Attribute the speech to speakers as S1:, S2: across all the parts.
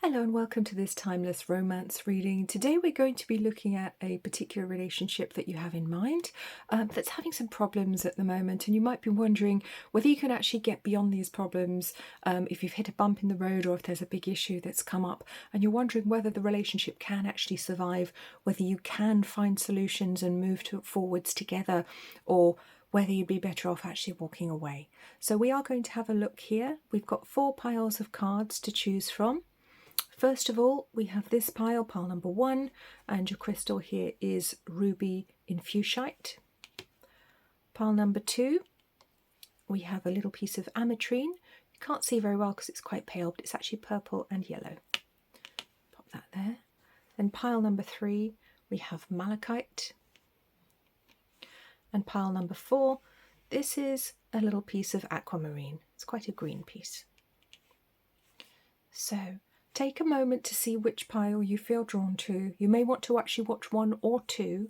S1: Hello and welcome to this timeless romance reading. Today we're going to be looking at a particular relationship that you have in mind that's having some problems at the moment, and you might be wondering whether you can actually get beyond these problems if you've hit a bump in the road or if there's a big issue that's come up and you're wondering whether the relationship can actually survive, whether you can find solutions and move forwards together, or whether you'd be better off actually walking away. So we are going to have a look here. We've got 4 piles of cards to choose from. First of all, we have this pile, pile number 1, and your crystal here is ruby in Fuchsite. Pile number 2, we have a little piece of Ametrine. You can't see very well because it's quite pale, but it's actually purple and yellow. Pop that there. Then pile number 3, we have Malachite. And pile number 4, this is a little piece of Aquamarine. It's quite a green piece. So take a moment to see which pile you feel drawn to. You may want to actually watch 1 or 2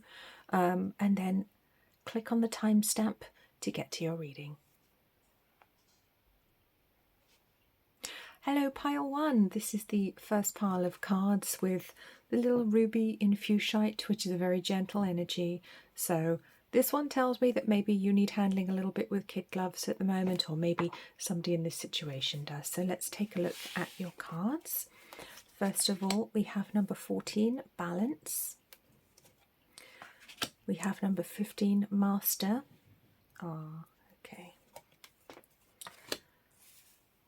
S1: and then click on the timestamp to get to your reading. Hello, pile 1. This is the first pile of cards with the little ruby in Fuchsite, which is a very gentle energy. So this one tells me that maybe you need handling a little bit with kid gloves at the moment, or maybe somebody in this situation does. So let's take a look at your cards. First of all, we have number 14, Balance. We have number 15, Master. Okay.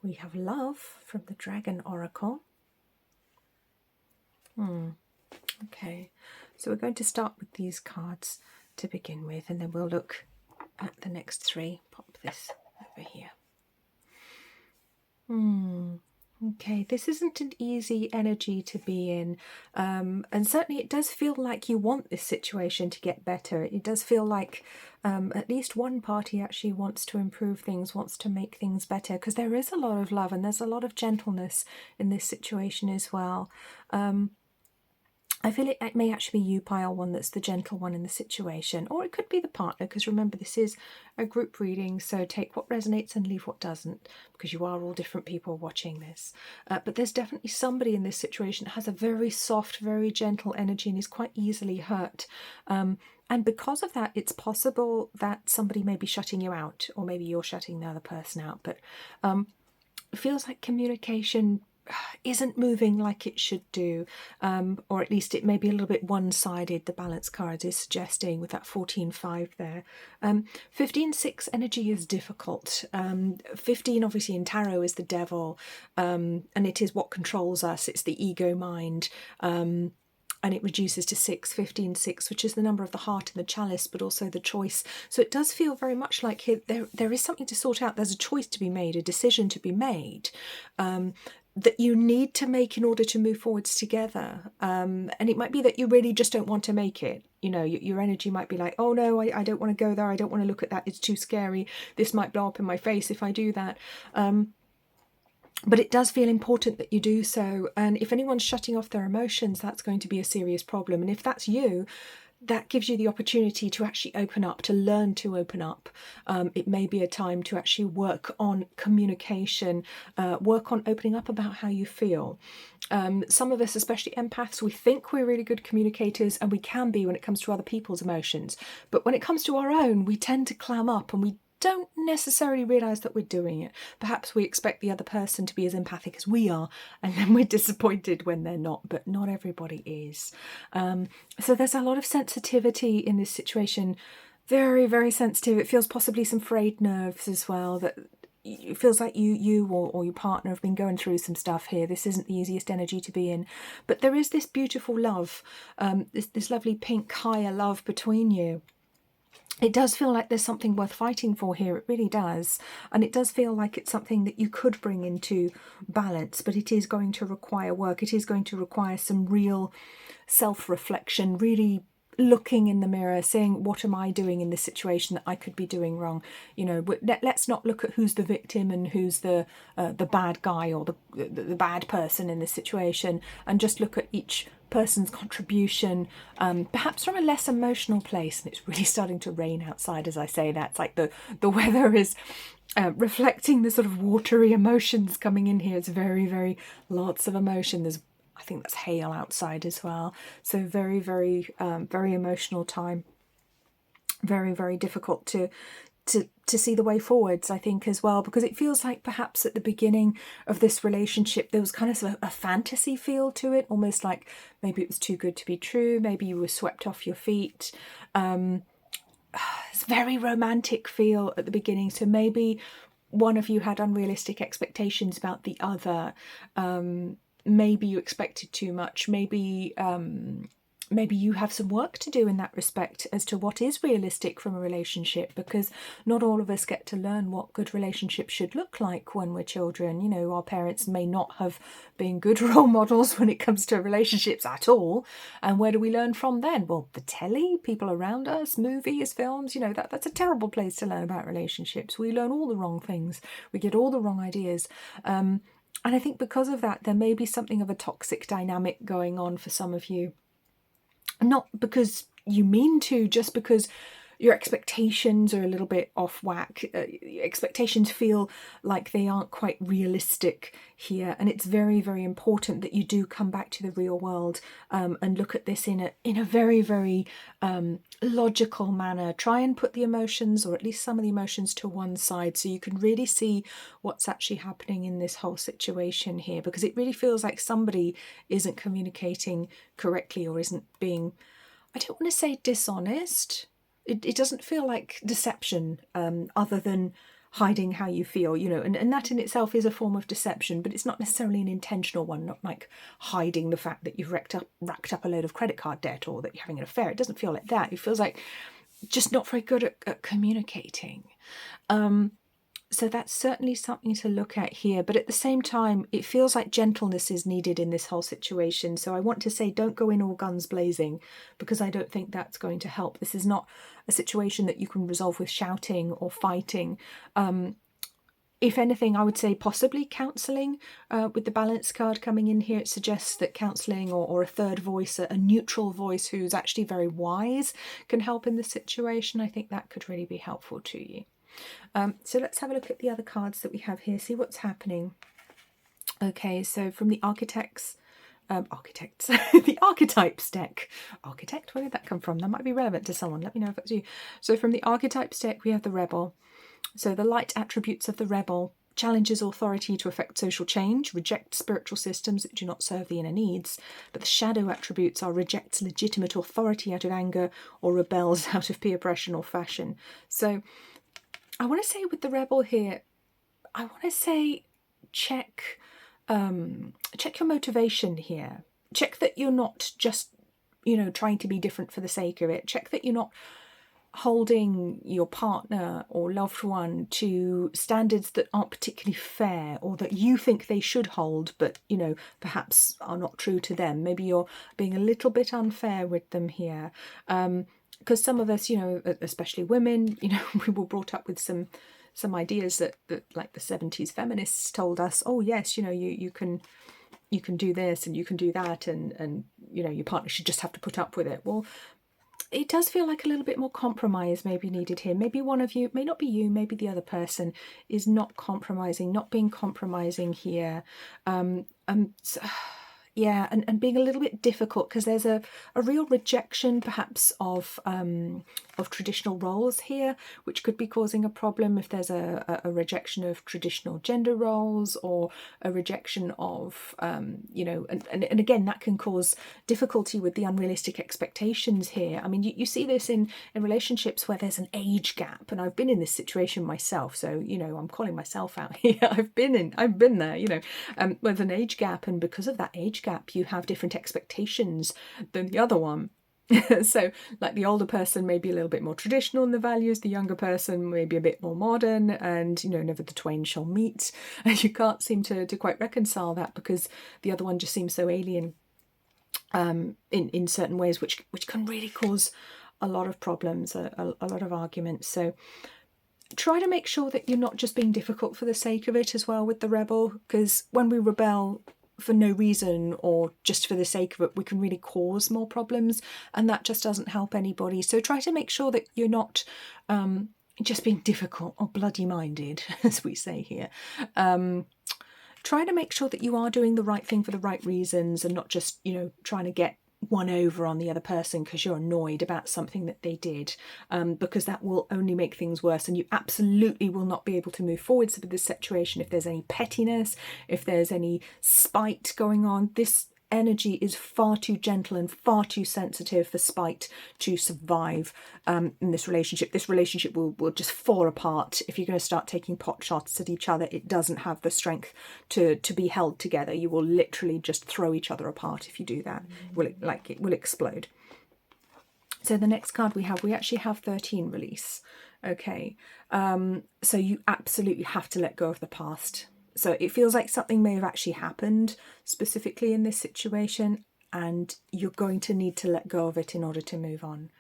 S1: We have Love from the Dragon Oracle. Okay, so we're going to start with these cards to begin with, and then we'll look at the next 3. Pop this over here. Okay, this isn't an easy energy to be in, and certainly it does feel like you want this situation to get better. It does feel like at least one party actually wants to improve things, wants to make things better, because there is a lot of love and there's a lot of gentleness in this situation as well. I feel it may actually be you, pile 1, that's the gentle one in the situation, or it could be the partner, because remember this is a group reading, so take what resonates and leave what doesn't, because you are all different people watching this. But there's definitely somebody in this situation that has a very soft, very gentle energy and is quite easily hurt. And because of that, it's possible that somebody may be shutting you out, or maybe you're shutting the other person out, but it feels like communication isn't moving like it should do, or at least it may be a little bit one-sided, the balance card is suggesting, with that 14-5 there. 15-6 energy is difficult. 15 obviously in tarot is the devil, and it is what controls us, it's the ego mind, and it reduces to 6, 15-6, which is the number of the heart and the chalice, but also the choice. So it does feel very much like here, there is something to sort out. There's a choice to be made, a decision to be made, that you need to make in order to move forwards together. And it might be that you really just don't want to make it. You know, your energy might be like, oh no, I don't want to go there. I don't want to look at that. It's too scary. This might blow up in my face if I do that. But it does feel important that you do so. And if anyone's shutting off their emotions, that's going to be a serious problem. And if that's you, that gives you the opportunity to actually open up, to learn to open up. It may be a time to actually work on communication, work on opening up about how you feel. Some of us, especially empaths, we think we're really good communicators, and we can be when it comes to other people's emotions. But when it comes to our own, we tend to clam up and we don't necessarily realise that we're doing it. Perhaps we expect the other person to be as empathic as we are, and then we're disappointed when they're not, but not everybody is. So there's a lot of sensitivity in this situation, very, very sensitive. It feels possibly some frayed nerves as well, that it feels like you or your partner have been going through some stuff here. This isn't the easiest energy to be in, but there is this beautiful love, this lovely pink higher love between you. It does feel like there's something worth fighting for here, it really does. And it does feel like it's something that you could bring into balance, but it is going to require work. It is going to require some real self-reflection, really looking in the mirror, saying, what am I doing in this situation that I could be doing wrong? You know, let's not look at who's the victim and who's the bad guy or the bad person in this situation, and just look at each person's contribution, perhaps from a less emotional place. And it's really starting to rain outside as I say that. It's like the weather is reflecting the sort of watery emotions coming in here. It's very, very lots of emotion. I think that's hail outside as well. So very, very, very emotional time. Very, very difficult to see the way forwards, I think, as well, because it feels like perhaps at the beginning of this relationship there was kind of a fantasy feel to it, almost like maybe it was too good to be true. Maybe you were swept off your feet. It's very romantic feel at the beginning. So maybe one of you had unrealistic expectations about the other. Maybe you expected too much. Maybe you have some work to do in that respect as to what is realistic from a relationship, because not all of us get to learn what good relationships should look like when we're children. You know, our parents may not have been good role models when it comes to relationships at all. And where do we learn from then? Well, the telly, people around us, movies, films, you know, that's a terrible place to learn about relationships. We learn all the wrong things. We get all the wrong ideas. And I think because of that, there may be something of a toxic dynamic going on for some of you. Not because you mean to, just because your expectations are a little bit off whack. Expectations feel like they aren't quite realistic here. And it's very, very important that you do come back to the real world and look at this in a very, very logical manner. Try and put the emotions, or at least some of the emotions, to one side so you can really see what's actually happening in this whole situation here, because it really feels like somebody isn't communicating correctly or isn't being, I don't want to say dishonest. It doesn't feel like deception, other than hiding how you feel, you know, and that in itself is a form of deception, but it's not necessarily an intentional one, not like hiding the fact that you've racked up a load of credit card debt or that you're having an affair. It doesn't feel like that. It feels like just not very good at communicating. So that's certainly something to look at here. But at the same time, it feels like gentleness is needed in this whole situation. So I want to say, don't go in all guns blazing, because I don't think that's going to help. This is not a situation that you can resolve with shouting or fighting. If anything, I would say possibly counselling. With the balance card coming in here, it suggests that counselling or a third voice, a neutral voice who's actually very wise, can help in this situation. I think that could really be helpful to you. So let's have a look at the other cards that we have here, see what's happening. Okay, so from the the Archetypes deck. Architect, where did that come from? That might be relevant to someone. Let me know if that's you. So from the Archetypes deck, we have the Rebel. So the light attributes of the Rebel: challenges authority to effect social change, rejects spiritual systems that do not serve the inner needs. But the shadow attributes are: rejects legitimate authority out of anger or rebels out of peer pressure or fashion. So I want to say with the Rebel here, I want to say check your motivation here. Check that you're not just, you know, trying to be different for the sake of it. Check that you're not holding your partner or loved one to standards that aren't particularly fair, or that you think they should hold, but, you know, perhaps are not true to them. Maybe you're being a little bit unfair with them here. Because some of us, you know, especially women, you know, we were brought up with some ideas that like the 70s feminists told us, oh yes, you know, you can do this and you can do that, and you know, your partner should just have to put up with it. Well, it does feel like a little bit more compromise may be needed here. Maybe one of you, may not be you, maybe the other person is not being compromising here. So, yeah, and being a little bit difficult, because there's a real rejection perhaps of traditional roles here, which could be causing a problem. If there's a rejection of traditional gender roles, or a rejection of, you know, and again, that can cause difficulty with the unrealistic expectations here. I mean, you see this in relationships where there's an age gap, and I've been in this situation myself, so, you know, I'm calling myself out here. I've been there, you know, with an age gap, and because of that age gap, you have different expectations than the other one. So like the older person may be a little bit more traditional in the values, the younger person may be a bit more modern, and, you know, never the twain shall meet. And you can't seem to quite reconcile that, because the other one just seems so alien in certain ways, which can really cause a lot of problems, a lot of arguments. So try to make sure that you're not just being difficult for the sake of it as well with the rebel, because when we rebel for no reason or just for the sake of it, we can really cause more problems, and that just doesn't help anybody. So try to make sure that you're not just being difficult or bloody minded, as we say here. Try to make sure that you are doing the right thing for the right reasons, and not just, trying to get one over on the other person because you're annoyed about something that they did, because that will only make things worse, and you absolutely will not be able to move forwards with this situation if there's any pettiness, if there's any spite going on. This energy is far too gentle and far too sensitive for spite to survive in this relationship. This relationship will just fall apart if you're going to start taking pot shots at each other. It doesn't have the strength to be held together. You will literally just throw each other apart if you do that. It will explode. So the next card we actually have 13, release. Okay, so you absolutely have to let go of the past. So it feels like something may have actually happened specifically in this situation, and you're going to need to let go of it in order to move on.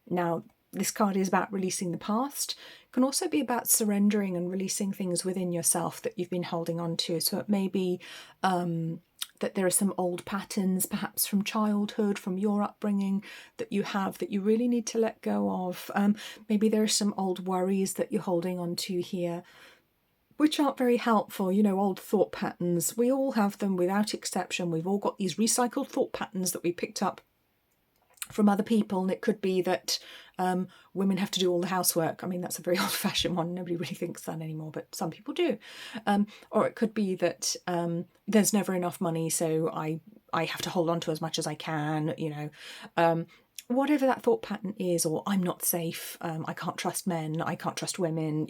S1: Now, this card is about releasing the past. It can also be about surrendering and releasing things within yourself that you've been holding on to. So it may be that there are some old patterns, perhaps from childhood, from your upbringing, that you have that you really need to let go of. Maybe there are some old worries that you're holding on to here, which aren't very helpful. Old thought patterns. We all have them without exception. We've all got these recycled thought patterns that we picked up from other people, and it could be that women have to do all the housework. I mean, that's a very old-fashioned one. Nobody really thinks that anymore, but some people do. Or it could be that there's never enough money, so I have to hold on to as much as I can, whatever that thought pattern is. Or I'm not safe, I can't trust men, I can't trust women,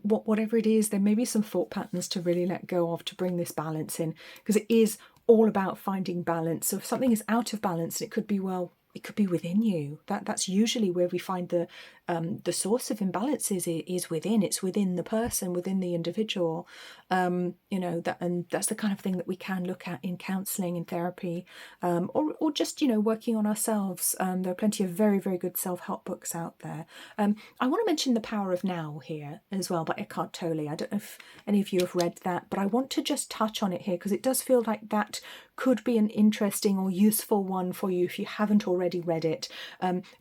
S1: whatever it is, there may be some thought patterns to really let go of to bring this balance in, because it is all about finding balance. So if something is out of balance, it could be within you. That's usually where we find the source of imbalances is within. It's within the person, within the individual. And that's the kind of thing that we can look at in counselling and therapy, or just working on ourselves. There are plenty of very, very good self-help books out there. I want to mention The Power of Now here as well, by Eckhart Tolle. I don't know if any of you have read that, but I want to just touch on it here because it does feel like that could be an interesting or useful one for you if you haven't already read it,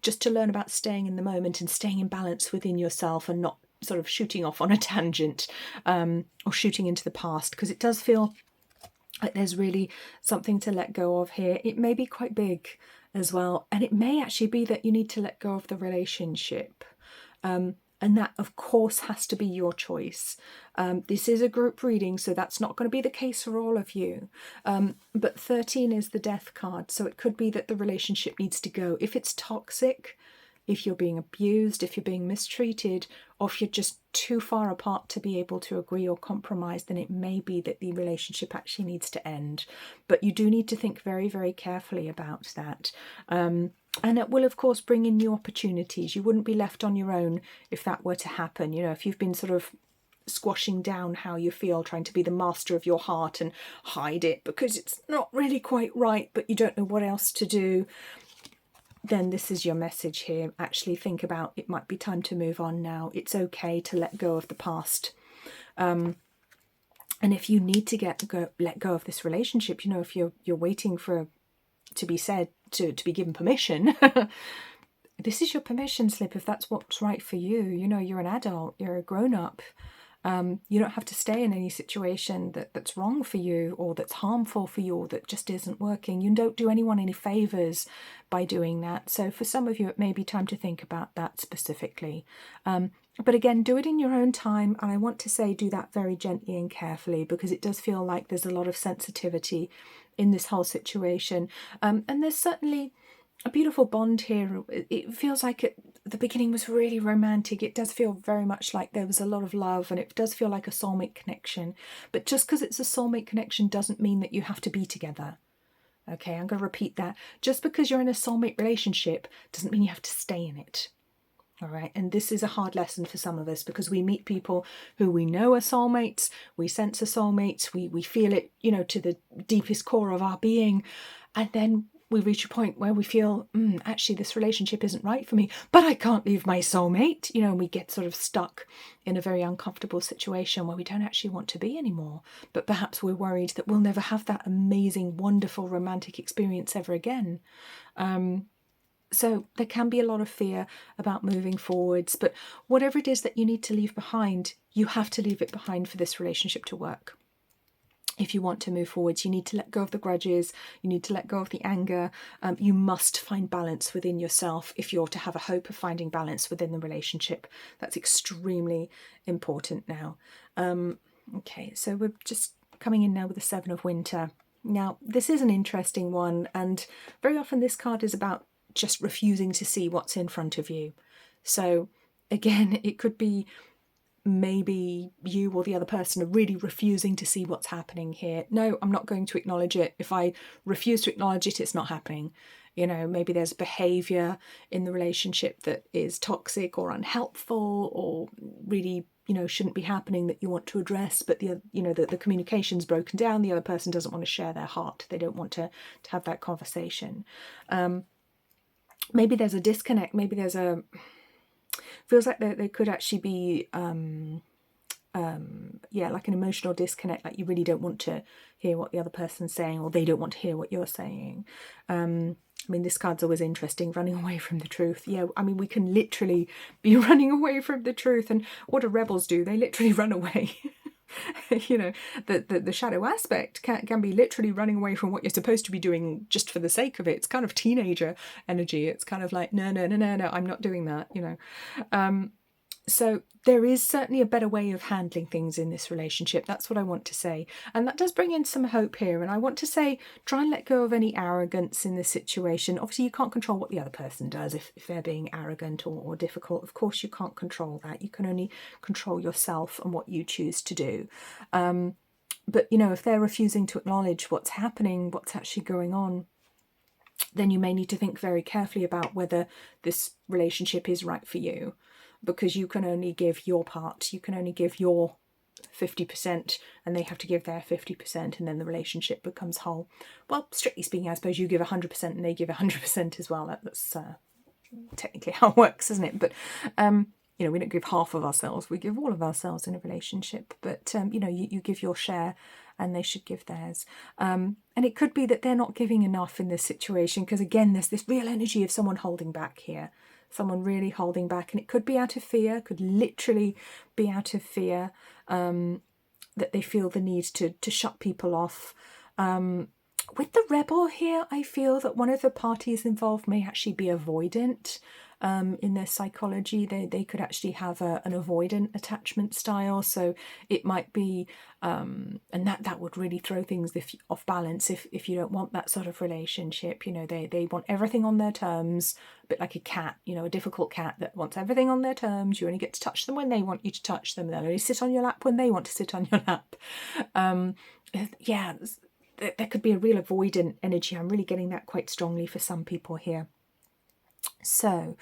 S1: just to learn about staying in the moment and staying in balance within yourself, and not sort of shooting off on a tangent, or shooting into the past, because it does feel like there's really something to let go of here. It may be quite big as well, and it may actually be that you need to let go of the relationship. And that, of course, has to be your choice. This is a group reading, so that's not going to be the case for all of you. But 13 is the death card, so it could be that the relationship needs to go. If it's toxic, if you're being abused, if you're being mistreated, or if you're just too far apart to be able to agree or compromise, then it may be that the relationship actually needs to end. But you do need to think very, very carefully about that. And it will, of course, bring in new opportunities. You wouldn't be left on your own if that were to happen. If you've been sort of squashing down how you feel, trying to be the master of your heart and hide it because it's not really quite right, but you don't know what else to do, then this is your message here. Actually think about, it might be time to move on now. It's okay to let go of the past. And if you need to let go of this relationship, if you're waiting for to be said, to be given permission, this is your permission slip if that's what's right for you. You're an adult, you're a grown-up. You don't have to stay in any situation that's wrong for you, or that's harmful for you, or that just isn't working. You don't do anyone any favours by doing that. So for some of you, it may be time to think about that specifically. But again, do it in your own time. And I want to say do that very gently and carefully, because it does feel like there's a lot of sensitivity in this whole situation. And there's certainly a beautiful bond here. It feels like the beginning was really romantic. It does feel very much like there was a lot of love, and it does feel like a soulmate connection. But just because it's a soulmate connection doesn't mean that you have to be together. Okay, I'm going to repeat that. Just because you're in a soulmate relationship doesn't mean you have to stay in it. All right, and this is a hard lesson for some of us, because we meet people who we know are soulmates, we sense are soulmates, we feel it, to the deepest core of our being, And then we reach a point where we feel, actually, this relationship isn't right for me, but I can't leave my soulmate, and we get sort of stuck in a very uncomfortable situation where we don't actually want to be anymore. But perhaps we're worried that we'll never have that amazing, wonderful romantic experience ever again. So there can be a lot of fear about moving forwards, but whatever it is that you need to leave behind, you have to leave it behind for this relationship to work. If you want to move forwards, you need to let go of the grudges, you need to let go of the anger. You must find balance within yourself if you're to have a hope of finding balance within the relationship. That's extremely important now. Okay, so we're just coming in now with the Seven of Winter. Now, this is an interesting one, and very often this card is about just refusing to see what's in front of you. So again, it could be maybe you or the other person are really refusing to see what's happening here. No, I'm not going to acknowledge it. If I refuse to acknowledge it, it's not happening. Maybe there's behavior in the relationship that is toxic or unhelpful or really, shouldn't be happening that you want to address, but the communication's broken down. The other person doesn't want to share their heart. They don't want to have that conversation. Maybe there's a disconnect. Maybe there's feels like there could actually be like an emotional disconnect, like you really don't want to hear what the other person's saying, or they don't want to hear what you're saying. This card's always interesting, running away from the truth. We can literally be running away from the truth, and what do rebels do? They literally run away. The shadow aspect can be literally running away from what you're supposed to be doing just for the sake of it. It's kind of teenager energy. It's kind of like, no, I'm not doing that, So there is certainly a better way of handling things in this relationship. That's what I want to say. And that does bring in some hope here. And I want to say, try and let go of any arrogance in this situation. Obviously, you can't control what the other person does if they're being arrogant or difficult. Of course, you can't control that. You can only control yourself and what you choose to do. But, if they're refusing to acknowledge what's happening, what's actually going on, then you may need to think very carefully about whether this relationship is right for you. Because you can only give your part, you can only give your 50%, and they have to give their 50%, and then the relationship becomes whole. Well, strictly speaking, I suppose you give 100% and they give 100% as well. That's technically how it works, isn't it? But we don't give half of ourselves, we give all of ourselves in a relationship. But you give your share and they should give theirs. And it could be that they're not giving enough in this situation, because again, there's this real energy of someone holding back here. Someone really holding back, and it could be out of fear, could literally be out of fear, that they feel the need to shut people off. With the rebel here, I feel that one of the parties involved may actually be avoidant. In their psychology, they could actually have an avoidant attachment style. So it might be, and that would really throw things off balance if you don't want that sort of relationship. They want everything on their terms, a bit like a cat, a difficult cat that wants everything on their terms. You only get to touch them when they want you to touch them. They'll only sit on your lap when they want to sit on your lap. There could be a real avoidant energy. I'm really getting that quite strongly for some people here. So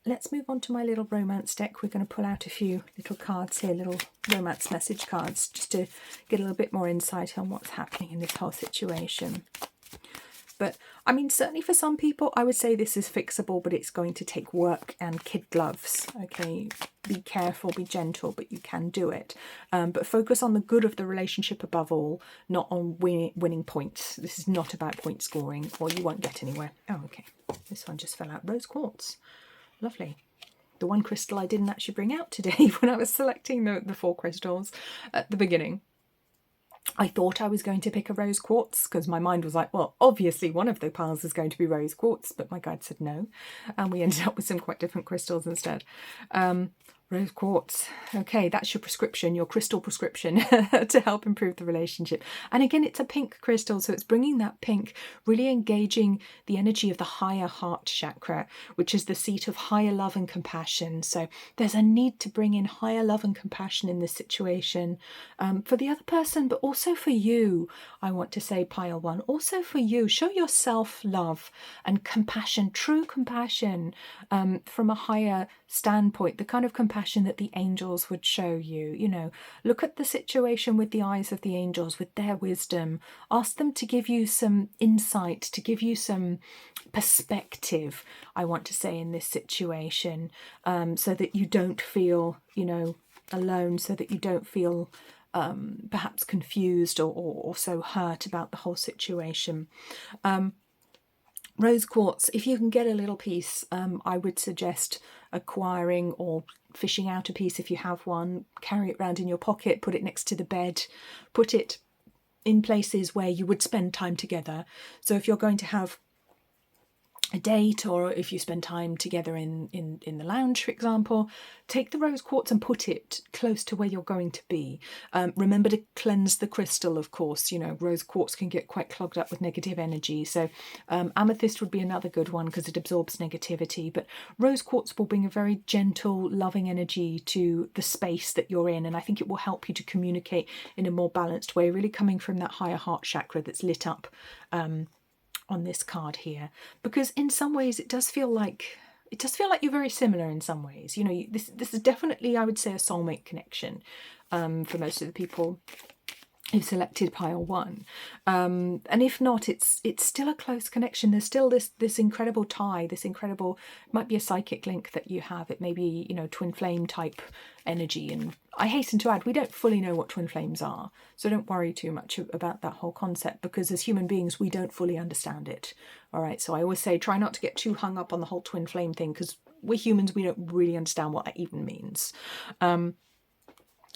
S1: let's move on to my little romance deck. We're going to pull out a few little cards here, little romance message cards, just to get a little bit more insight on what's happening in this whole situation. But certainly for some people, I would say this is fixable, but it's going to take work and kid gloves. Okay, be careful, be gentle, but you can do it. But focus on the good of the relationship above all, not on winning points. This is not about point scoring, or you won't get anywhere. Oh, okay. This one just fell out. Rose quartz. Lovely. The one crystal I didn't actually bring out today when I was selecting the 4 crystals at the beginning. I thought I was going to pick a rose quartz because my mind was like, well, obviously one of the piles is going to be rose quartz, but my guide said no. And we ended up with some quite different crystals instead. Rose quartz. Okay, that's your prescription, your crystal prescription to help improve the relationship. And again, it's a pink crystal, so it's bringing that pink, really engaging the energy of the higher heart chakra, which is the seat of higher love and compassion. So there's a need to bring in higher love and compassion in this situation for the other person, but also for you. I want to say, pile 1, also for you. Show yourself love and compassion, true compassion from a higher standpoint, the kind of compassion compassion that the angels would show you. You know, look at the situation with the eyes of the angels, with their wisdom. Ask them to give you some insight, to give you some perspective, I want to say, in this situation, so that you don't feel, you know, alone, so that you don't feel perhaps confused or so hurt about the whole situation. Rose quartz, if you can get a little piece, I would suggest acquiring or fishing out a piece if you have one. Carry it around in your pocket, put it next to the bed, put it in places where you would spend time together. So if you're going to have a date, or if you spend time together in the lounge, for example, take the rose quartz and put it close to where you're going to be. Remember to cleanse the crystal, of course. You know, rose quartz can get quite clogged up with negative energy. So amethyst would be another good one because it absorbs negativity. But rose quartz will bring a very gentle, loving energy to the space that you're in. And I think it will help you to communicate in a more balanced way, really coming from that higher heart chakra that's lit up on this card here, because in some ways it does feel like you're very similar in some ways. You know, this is definitely, I would say, a soulmate connection for most of the people who've selected pile 1, and if not, it's still a close connection. There's still this incredible tie, this incredible, it might be a psychic link that you have. It may be, you know, twin flame type energy. And I hasten to add, we don't fully know what twin flames are, so don't worry too much about that whole concept, because as human beings we don't fully understand it. All right, so I always say try not to get too hung up on the whole twin flame thing, because we're humans, we don't really understand what that even means.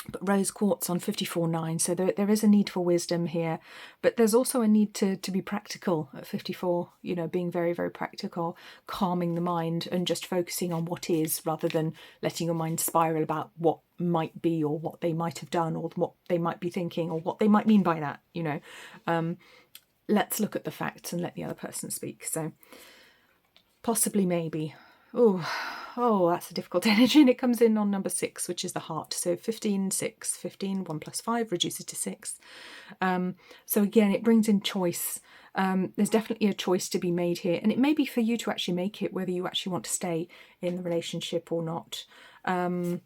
S1: But rose quartz on 54.9, so there is a need for wisdom here, but there's also a need to be practical at 54, you know, being very, very practical, calming the mind and just focusing on what is, rather than letting your mind spiral about what might be, or what they might have done, or what they might be thinking, or what they might mean by that, you know. Let's look at the facts and let the other person speak. So possibly, maybe. Oh, that's a difficult energy, and it comes in on number 6, which is the heart. So 15, 6, 15, 1 plus 5 reduces to 6. So again, it brings in choice. There's definitely a choice to be made here, and it may be for you to actually make it, whether you actually want to stay in the relationship or not. Dog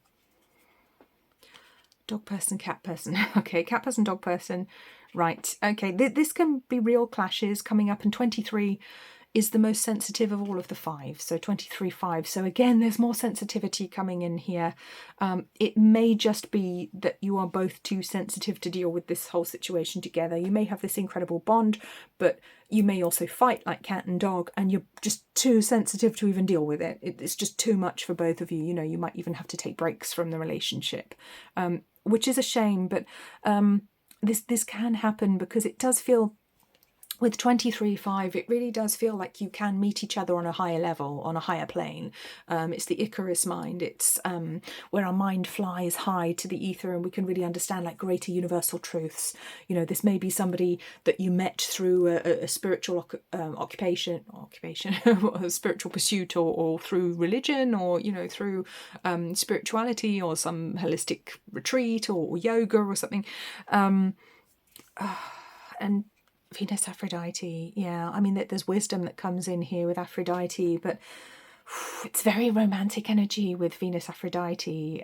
S1: person, cat person. Okay, cat person, dog person. Right, okay, this can be real clashes coming up, and 23 is the most sensitive of all of the 5, so 23-5. So again, there's more sensitivity coming in here. It may just be that you are both too sensitive to deal with this whole situation together. You may have this incredible bond, but you may also fight like cat and dog, and you're just too sensitive to even deal with it. It's just too much for both of you. You know, you might even have to take breaks from the relationship, which is a shame, but this can happen, because it does feel, with 23-5, it really does feel like you can meet each other on a higher level, on a higher plane. It's the Icarus mind. It's where our mind flies high to the ether, and we can really understand like greater universal truths. You know, this may be somebody that you met through a spiritual occupation, a spiritual pursuit, or through religion, or, you know, through spirituality, or some holistic retreat, or yoga, or something. And Venus, Aphrodite, yeah, I mean, there's wisdom that comes in here with Aphrodite, but it's very romantic energy with Venus, Aphrodite.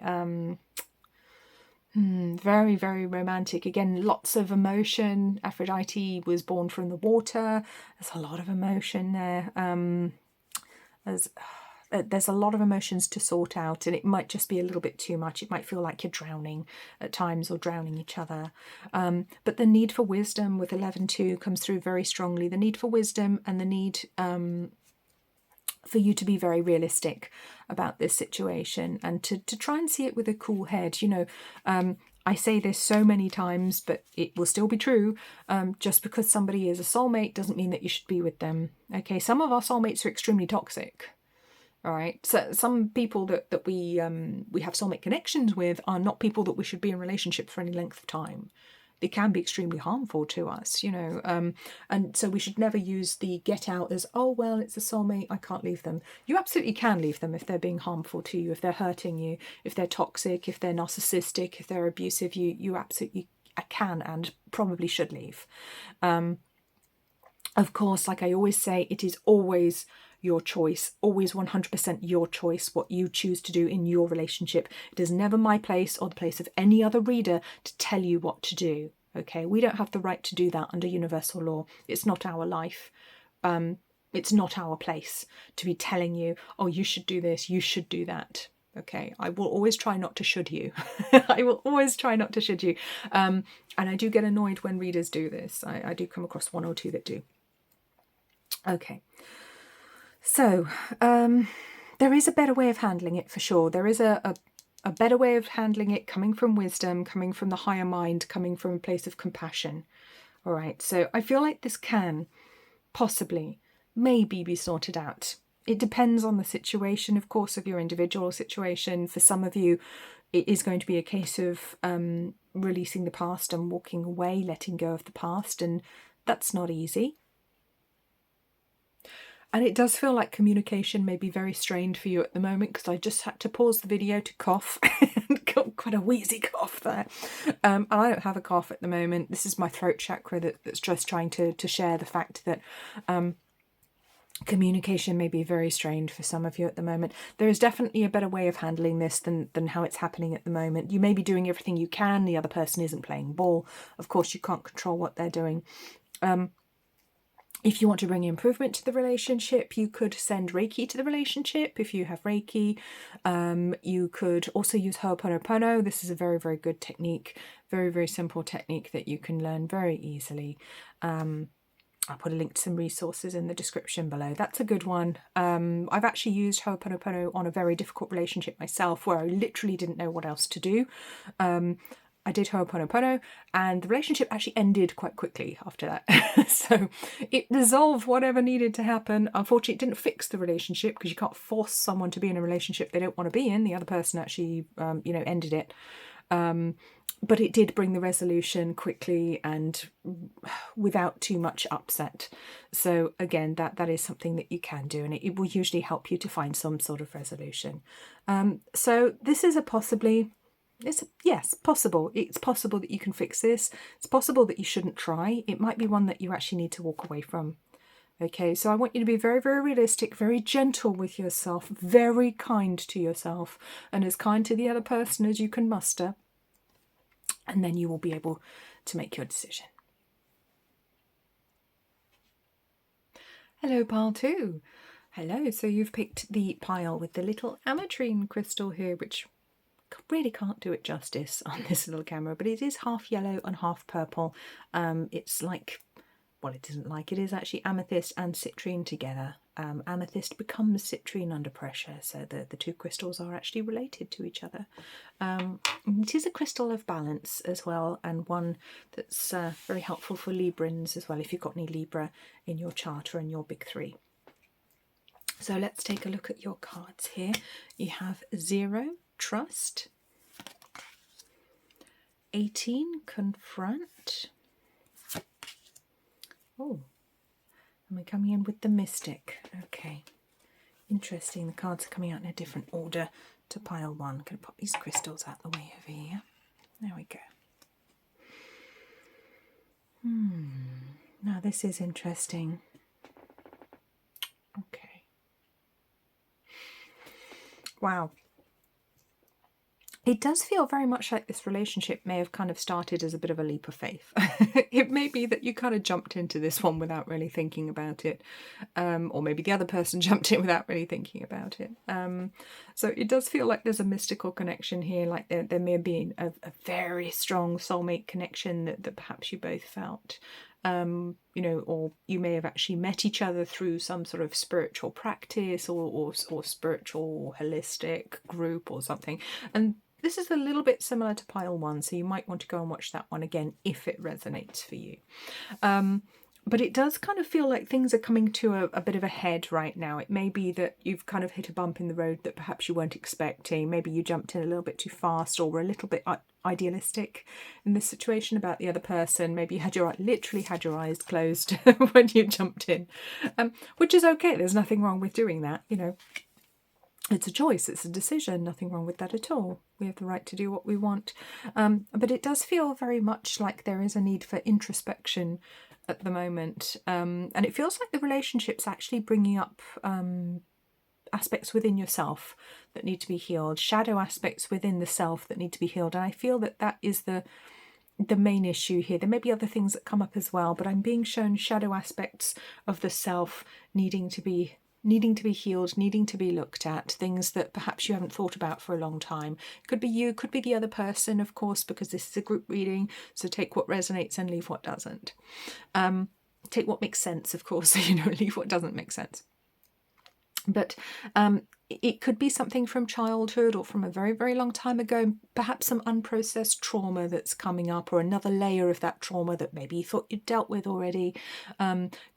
S1: Very, very romantic. Again, lots of emotion. Aphrodite was born from the water. There's a lot of emotion there. There's a lot of emotions to sort out, and it might just be a little bit too much. It might feel like you're drowning at times, or drowning each other. But the need for wisdom with 11-2 comes through very strongly. The need for wisdom, and the need for you to be very realistic about this situation, and to try and see it with a cool head. You know, I say this so many times, but it will still be true. Just because somebody is a soulmate doesn't mean that you should be with them. Okay, some of our soulmates are extremely toxic. All right, so some people that we have soulmate connections with are not people that we should be in relationship for any length of time. They can be extremely harmful to us, you know, and so we should never use the get out as, oh, well, it's a soulmate, I can't leave them. You absolutely can leave them if they're being harmful to you, if they're hurting you, if they're toxic, if they're narcissistic, if they're abusive. You absolutely can and probably should leave. Of course, like I always say, it is always your choice, always 100% your choice, what you choose to do in your relationship. It is never my place or the place of any other reader to tell you what to do. Okay, we don't have the right to do that under universal law. It's not our life. It's not our place to be telling you, oh, you should do this, you should do that. Okay, I will always try not to should you. I will always try not to should you. And I do get annoyed when readers do this. I do come across one or two that do. Okay, so there is a better way of handling it for sure. There is a better way of handling it, coming from wisdom, coming from the higher mind, coming from a place of compassion. All right, so I feel like this can possibly, maybe be sorted out. It depends on the situation, of course, of your individual situation. For some of you, it is going to be a case of releasing the past and walking away, letting go of the past, and that's not easy. And it does feel like communication may be very strained for you at the moment, because I just had to pause the video to cough and got quite a wheezy cough there. And I don't have a cough at the moment. This is my throat chakra that's just trying to share the fact that communication may be very strained for some of you at the moment. There is definitely a better way of handling this than how it's happening at the moment. You may be doing everything you can. The other person isn't playing ball. Of course, you can't control what they're doing. If you want to bring improvement to the relationship, you could send Reiki to the relationship if you have Reiki. You could also use Ho'oponopono. This is a very, very good technique. Very, very simple technique that you can learn very easily. I'll put a link to some resources in the description below. That's a good one. I've actually used Ho'oponopono on a very difficult relationship myself, where I literally didn't know what else to do. I did Ho'oponopono, and the relationship actually ended quite quickly after that. So it resolved whatever needed to happen. Unfortunately, it didn't fix the relationship, because you can't force someone to be in a relationship they don't want to be in. The other person actually, ended it. But it did bring the resolution quickly and without too much upset. So again, that is something that you can do, and it will usually help you to find some sort of resolution. So this is possible. It's possible that you can fix this. It's possible that you shouldn't try. It might be one that you actually need to walk away from. Okay, so I want you to be very, very realistic, very gentle with yourself, very kind to yourself, and as kind to the other person as you can muster. And then you will be able to make your decision. Hello, pile 2. Hello, so you've picked the pile with the little Ametrine crystal here, which really can't do it justice on this little camera, but it is half yellow and half purple. It's like, well, it isn't like, it is actually amethyst and citrine together. Amethyst becomes citrine under pressure, so the two crystals are actually related to each other. It is a crystal of balance as well, and one that's very helpful for Librans as well, if you've got any Libra in your chart or in your big 3. So let's take a look at your cards here. You have 0, trust, 18, confront. Oh, and we're coming in with the mystic. Okay, interesting. The cards are coming out in a different order to pile 1. I'm going to pop these crystals out the way over here. There we go. Now this is interesting. Okay. Wow. It does feel very much like this relationship may have kind of started as a bit of a leap of faith. It may be that you kind of jumped into this one without really thinking about it. Or maybe the other person jumped in without really thinking about it. So it does feel like there's a mystical connection here, like there may have been a very strong soulmate connection that perhaps you both felt. Or you may have actually met each other through some sort of spiritual practice or spiritual holistic group or something. And this is a little bit similar to pile 1, so you might want to go and watch that one again if it resonates for you. But it does kind of feel like things are coming to a bit of a head right now. It may be that you've kind of hit a bump in the road that perhaps you weren't expecting. Maybe you jumped in a little bit too fast, or were a little bit idealistic in this situation about the other person. Maybe you literally had your eyes closed when you jumped in, which is okay. There's nothing wrong with doing that, It's a choice, it's a decision, nothing wrong with that at all. We have the right to do what we want. But it does feel very much like there is a need for introspection at the moment. And it feels like the relationship's actually bringing up aspects within yourself that need to be healed, shadow aspects within the self that need to be healed. And I feel that that is the main issue here. There may be other things that come up as well, but I'm being shown shadow aspects of the self needing to be healed, needing to be looked at, things that perhaps you haven't thought about for a long time. Could be you, could be the other person, of course, because this is a group reading, so take what resonates and leave what doesn't. Take what makes sense, of course, so leave what doesn't make sense. But it could be something from childhood or from a very, very long time ago, perhaps some unprocessed trauma that's coming up, or another layer of that trauma that maybe you thought you'd dealt with already,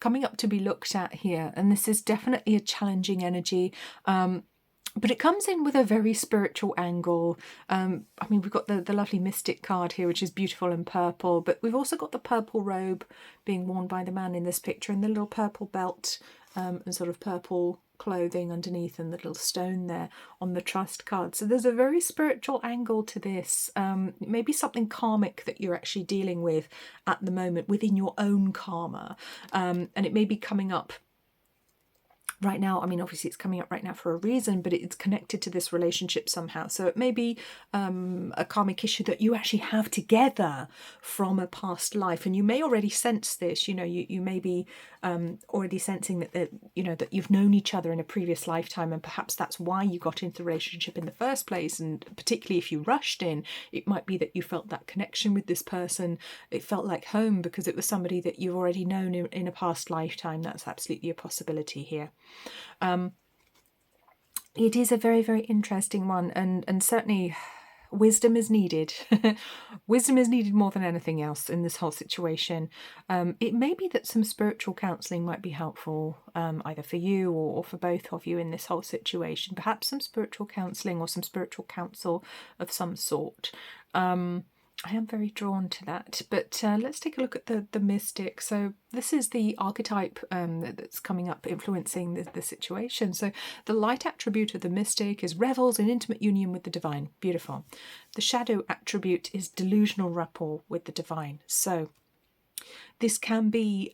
S1: coming up to be looked at here. And this is definitely a challenging energy. But it comes in with a very spiritual angle. I mean, we've got the lovely mystic card here, which is beautiful and purple, but we've also got the purple robe being worn by the man in this picture, and the little purple belt and sort of purple clothing underneath, and the little stone there on the trust card. So there's a very spiritual angle to this. Maybe something karmic that you're actually dealing with at the moment within your own karma. And it may be coming up right now. I mean, obviously it's coming up right now for a reason, but it's connected to this relationship somehow. So it may be a karmic issue that you actually have together from a past life, and you may already sense this. You may be already sensing that that you've known each other in a previous lifetime, and perhaps that's why you got into the relationship in the first place. And particularly if you rushed in, it might be that you felt that connection with this person. It felt like home because it was somebody that you've already known in a past lifetime. That's absolutely a possibility here. It is a very, very interesting one, and certainly wisdom is needed. Wisdom is needed more than anything else in this whole situation. It may be that some spiritual counselling might be helpful, either for you or for both of you in this whole situation. Perhaps some spiritual counselling or some spiritual counsel of some sort. I am very drawn to that, but let's take a look at the mystic. So this is the archetype that's coming up influencing the situation. So the light attribute of the mystic is revels in intimate union with the divine. Beautiful. The shadow attribute is delusional rapport with the divine. So this can be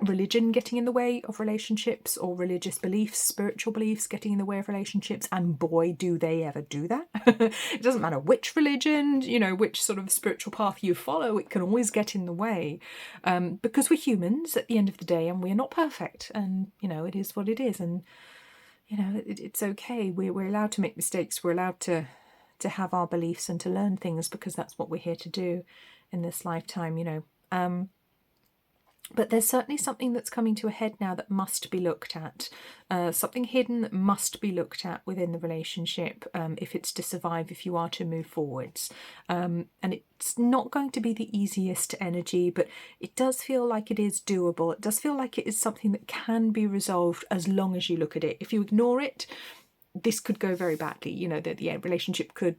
S1: religion getting in the way of relationships, or religious beliefs, spiritual beliefs getting in the way of relationships, and boy do they ever do that. It doesn't matter which religion, which sort of spiritual path you follow, it can always get in the way, because we're humans at the end of the day, and we're not perfect, and it is what it is, and it's okay. We're allowed to make mistakes, we're allowed to have our beliefs and to learn things, because that's what we're here to do in this lifetime. But there's certainly something that's coming to a head now that must be looked at. Something hidden that must be looked at within the relationship if it's to survive, if you are to move forwards. And it's not going to be the easiest energy, but it does feel like it is doable. It does feel like it is something that can be resolved as long as you look at it. If you ignore it, this could go very badly. The relationship could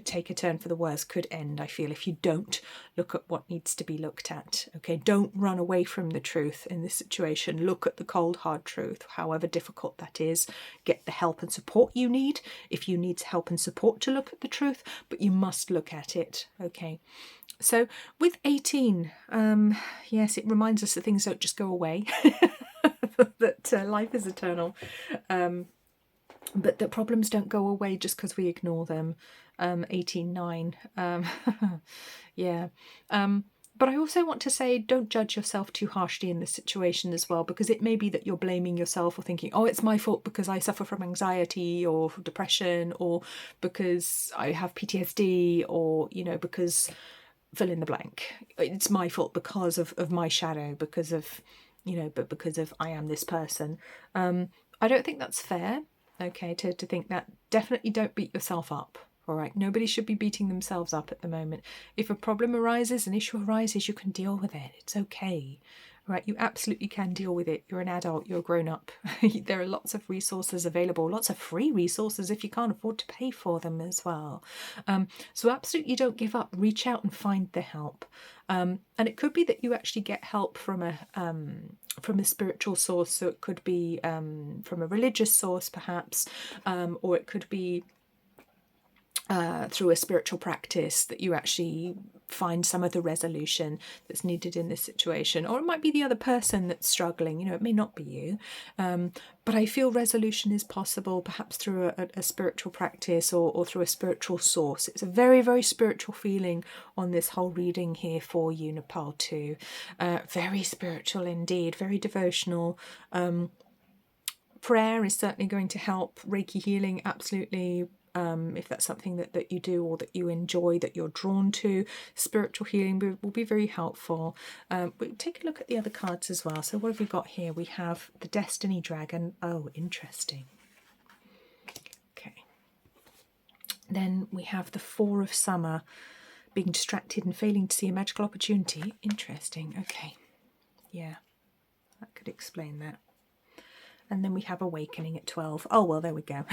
S1: take a turn for the worse, could end, I feel, if you don't look at what needs to be looked at. Okay, don't run away from the truth in this situation. Look at the cold, hard truth, however difficult that is. Get the help and support you need, if you need help and support to look at the truth, but you must look at it. Okay, so with 18, yes, it reminds us that things don't just go away, that life is eternal. But that problems don't go away just because we ignore them. 18.9. Yeah. But I also want to say, don't judge yourself too harshly in this situation as well, because it may be that you're blaming yourself or thinking, oh, it's my fault because I suffer from anxiety or depression, or because I have PTSD, or, because fill in the blank. It's my fault because of my shadow, because of, but because of I am this person. I don't think that's fair. Okay, to think that. Definitely don't beat yourself up. All right, nobody should be beating themselves up at the moment. If a problem arises, an issue arises, you can deal with it. It's okay. right? You absolutely can deal with it. You're an adult, you're grown up. There are lots of resources available, lots of free resources if you can't afford to pay for them as well. So absolutely don't give up. Reach out and find the help. And it could be that you actually get help from a spiritual source. So it could be from a religious source, perhaps, or it could be through a spiritual practice that you actually find some of the resolution that's needed in this situation. Or it might be the other person that's struggling, it may not be you. But I feel resolution is possible, perhaps through a spiritual practice or through a spiritual source. It's a very, very spiritual feeling on this whole reading here for you, Nepal too. Very spiritual indeed, very devotional. Prayer is certainly going to help. Reiki healing, absolutely. If that's something that you do or that you enjoy, that you're drawn to, spiritual healing will be very helpful. But take a look at the other cards as well. So what have we got here? We have the Destiny Dragon. Oh, interesting. Okay. Then we have the Four of Summer, being distracted and failing to see a magical opportunity. Interesting. Okay. Yeah, that could explain that. And then we have Awakening at 12. Oh, well, there we go.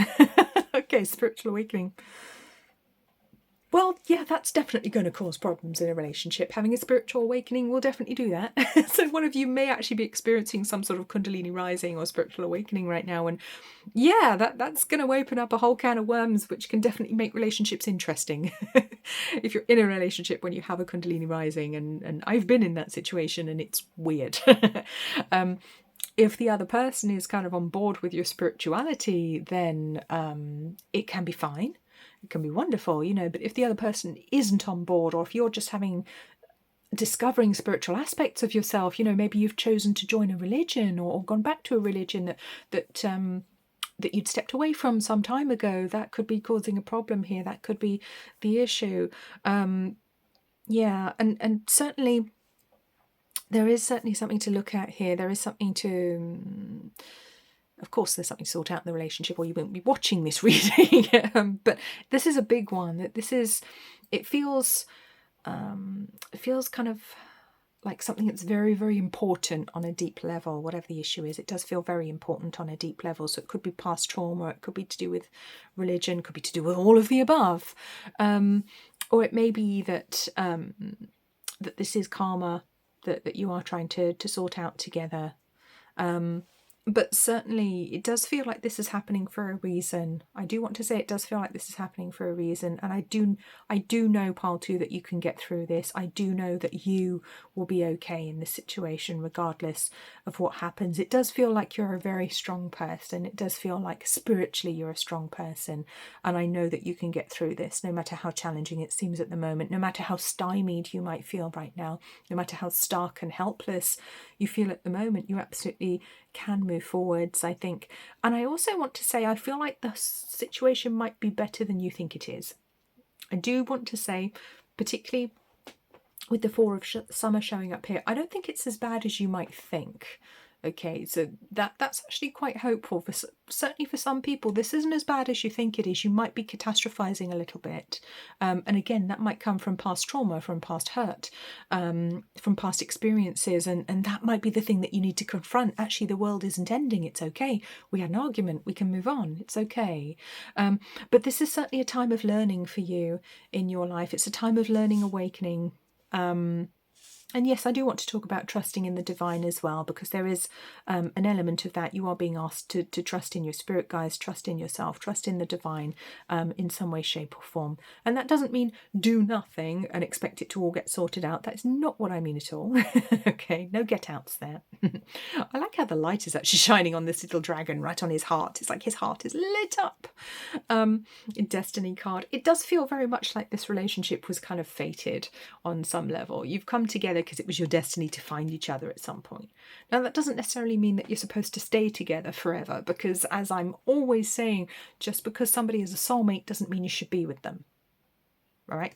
S1: Okay, spiritual awakening. Well, yeah, that's definitely going to cause problems in a relationship. Having a spiritual awakening will definitely do that. So one of you may actually be experiencing some sort of Kundalini rising or spiritual awakening right now. And yeah, that's going to open up a whole can of worms, which can definitely make relationships interesting. If you're in a relationship when you have a Kundalini rising, and I've been in that situation and it's weird. If the other person is kind of on board with your spirituality, then it can be fine. It can be wonderful, but if the other person isn't on board, or if you're just discovering spiritual aspects of yourself, maybe you've chosen to join a religion or gone back to a religion that you'd stepped away from some time ago, that could be causing a problem here. That could be the issue. Yeah, and certainly there is certainly something to look at here. There is something to, of course, there's something to sort out in the relationship, or you won't be watching this reading. But this is a big one. It feels kind of like something that's very, very important on a deep level. Whatever the issue is, it does feel very important on a deep level. So it could be past trauma, it could be to do with religion, could be to do with all of the above, or it may be that that this is karma that you are trying to sort out together. But certainly it does feel like this is happening for a reason. I do want to say it does feel like this is happening for a reason. And I do know, Pile 2, that you can get through this. I do know that you will be okay in this situation, regardless of what happens. It does feel like you're a very strong person. It does feel like spiritually you're a strong person. And I know that you can get through this, no matter how challenging it seems at the moment, no matter how stymied you might feel right now, no matter how stark and helpless you feel at the moment. You absolutely can move forwards, I think. And I also want to say, I feel like the situation might be better than you think it is. I do want to say, particularly with the Four of Summer showing up here, I don't think it's as bad as you might think. Okay, so that's actually quite hopeful. Certainly for some people, this isn't as bad as you think it is. You might be catastrophizing a little bit. And again, that might come from past trauma, from past hurt, from past experiences. And that might be the thing that you need to confront. Actually, the world isn't ending. It's okay. We had an argument. We can move on. It's okay. But this is certainly a time of learning for you in your life. It's a time of learning, awakening. And yes, I do want to talk about trusting in the divine as well, because there is an element of that. You are being asked to trust in your spirit guides, trust in yourself, trust in the divine in some way, shape or form. And that doesn't mean do nothing and expect it to all get sorted out. That's not what I mean at all. Okay, no get outs there. I like how the light is actually shining on this little dragon right on his heart. It's like his heart is lit up. Destiny card. It does feel very much like this relationship was kind of fated on some level. You've come together because it was your destiny to find each other at some point. Now, that doesn't necessarily mean that you're supposed to stay together forever, because as I'm always saying, just because somebody is a soulmate doesn't mean you should be with them. All right?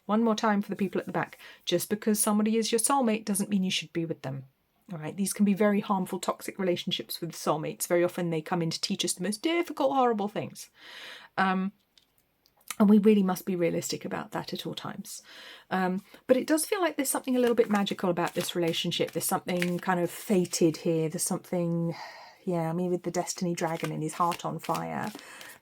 S1: One more time for the people at the back. Just because somebody is your soulmate doesn't mean you should be with them. All right, these can be very harmful, toxic relationships with soulmates. Very often they come in to teach us the most difficult, horrible things. And we really must be realistic about that at all times. But it does feel like there's something a little bit magical about this relationship. There's something kind of fated here. There's something, yeah, I mean, with the Destiny Dragon and his heart on fire,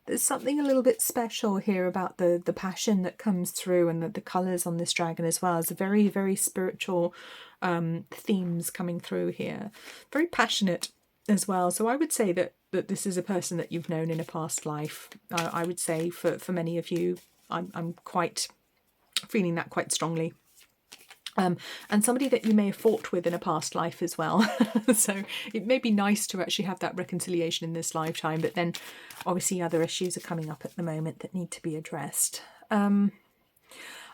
S1: there's something a little bit special here about the passion that comes through, and the colours on this dragon as well. It's a very, very spiritual themes coming through here. Very passionate as well. So I would say that this is a person that you've known in a past life. I would say for many of you, I'm quite feeling that quite strongly. And somebody that you may have fought with in a past life as well. So it may be nice to actually have that reconciliation in this lifetime, but then obviously other issues are coming up at the moment that need to be addressed.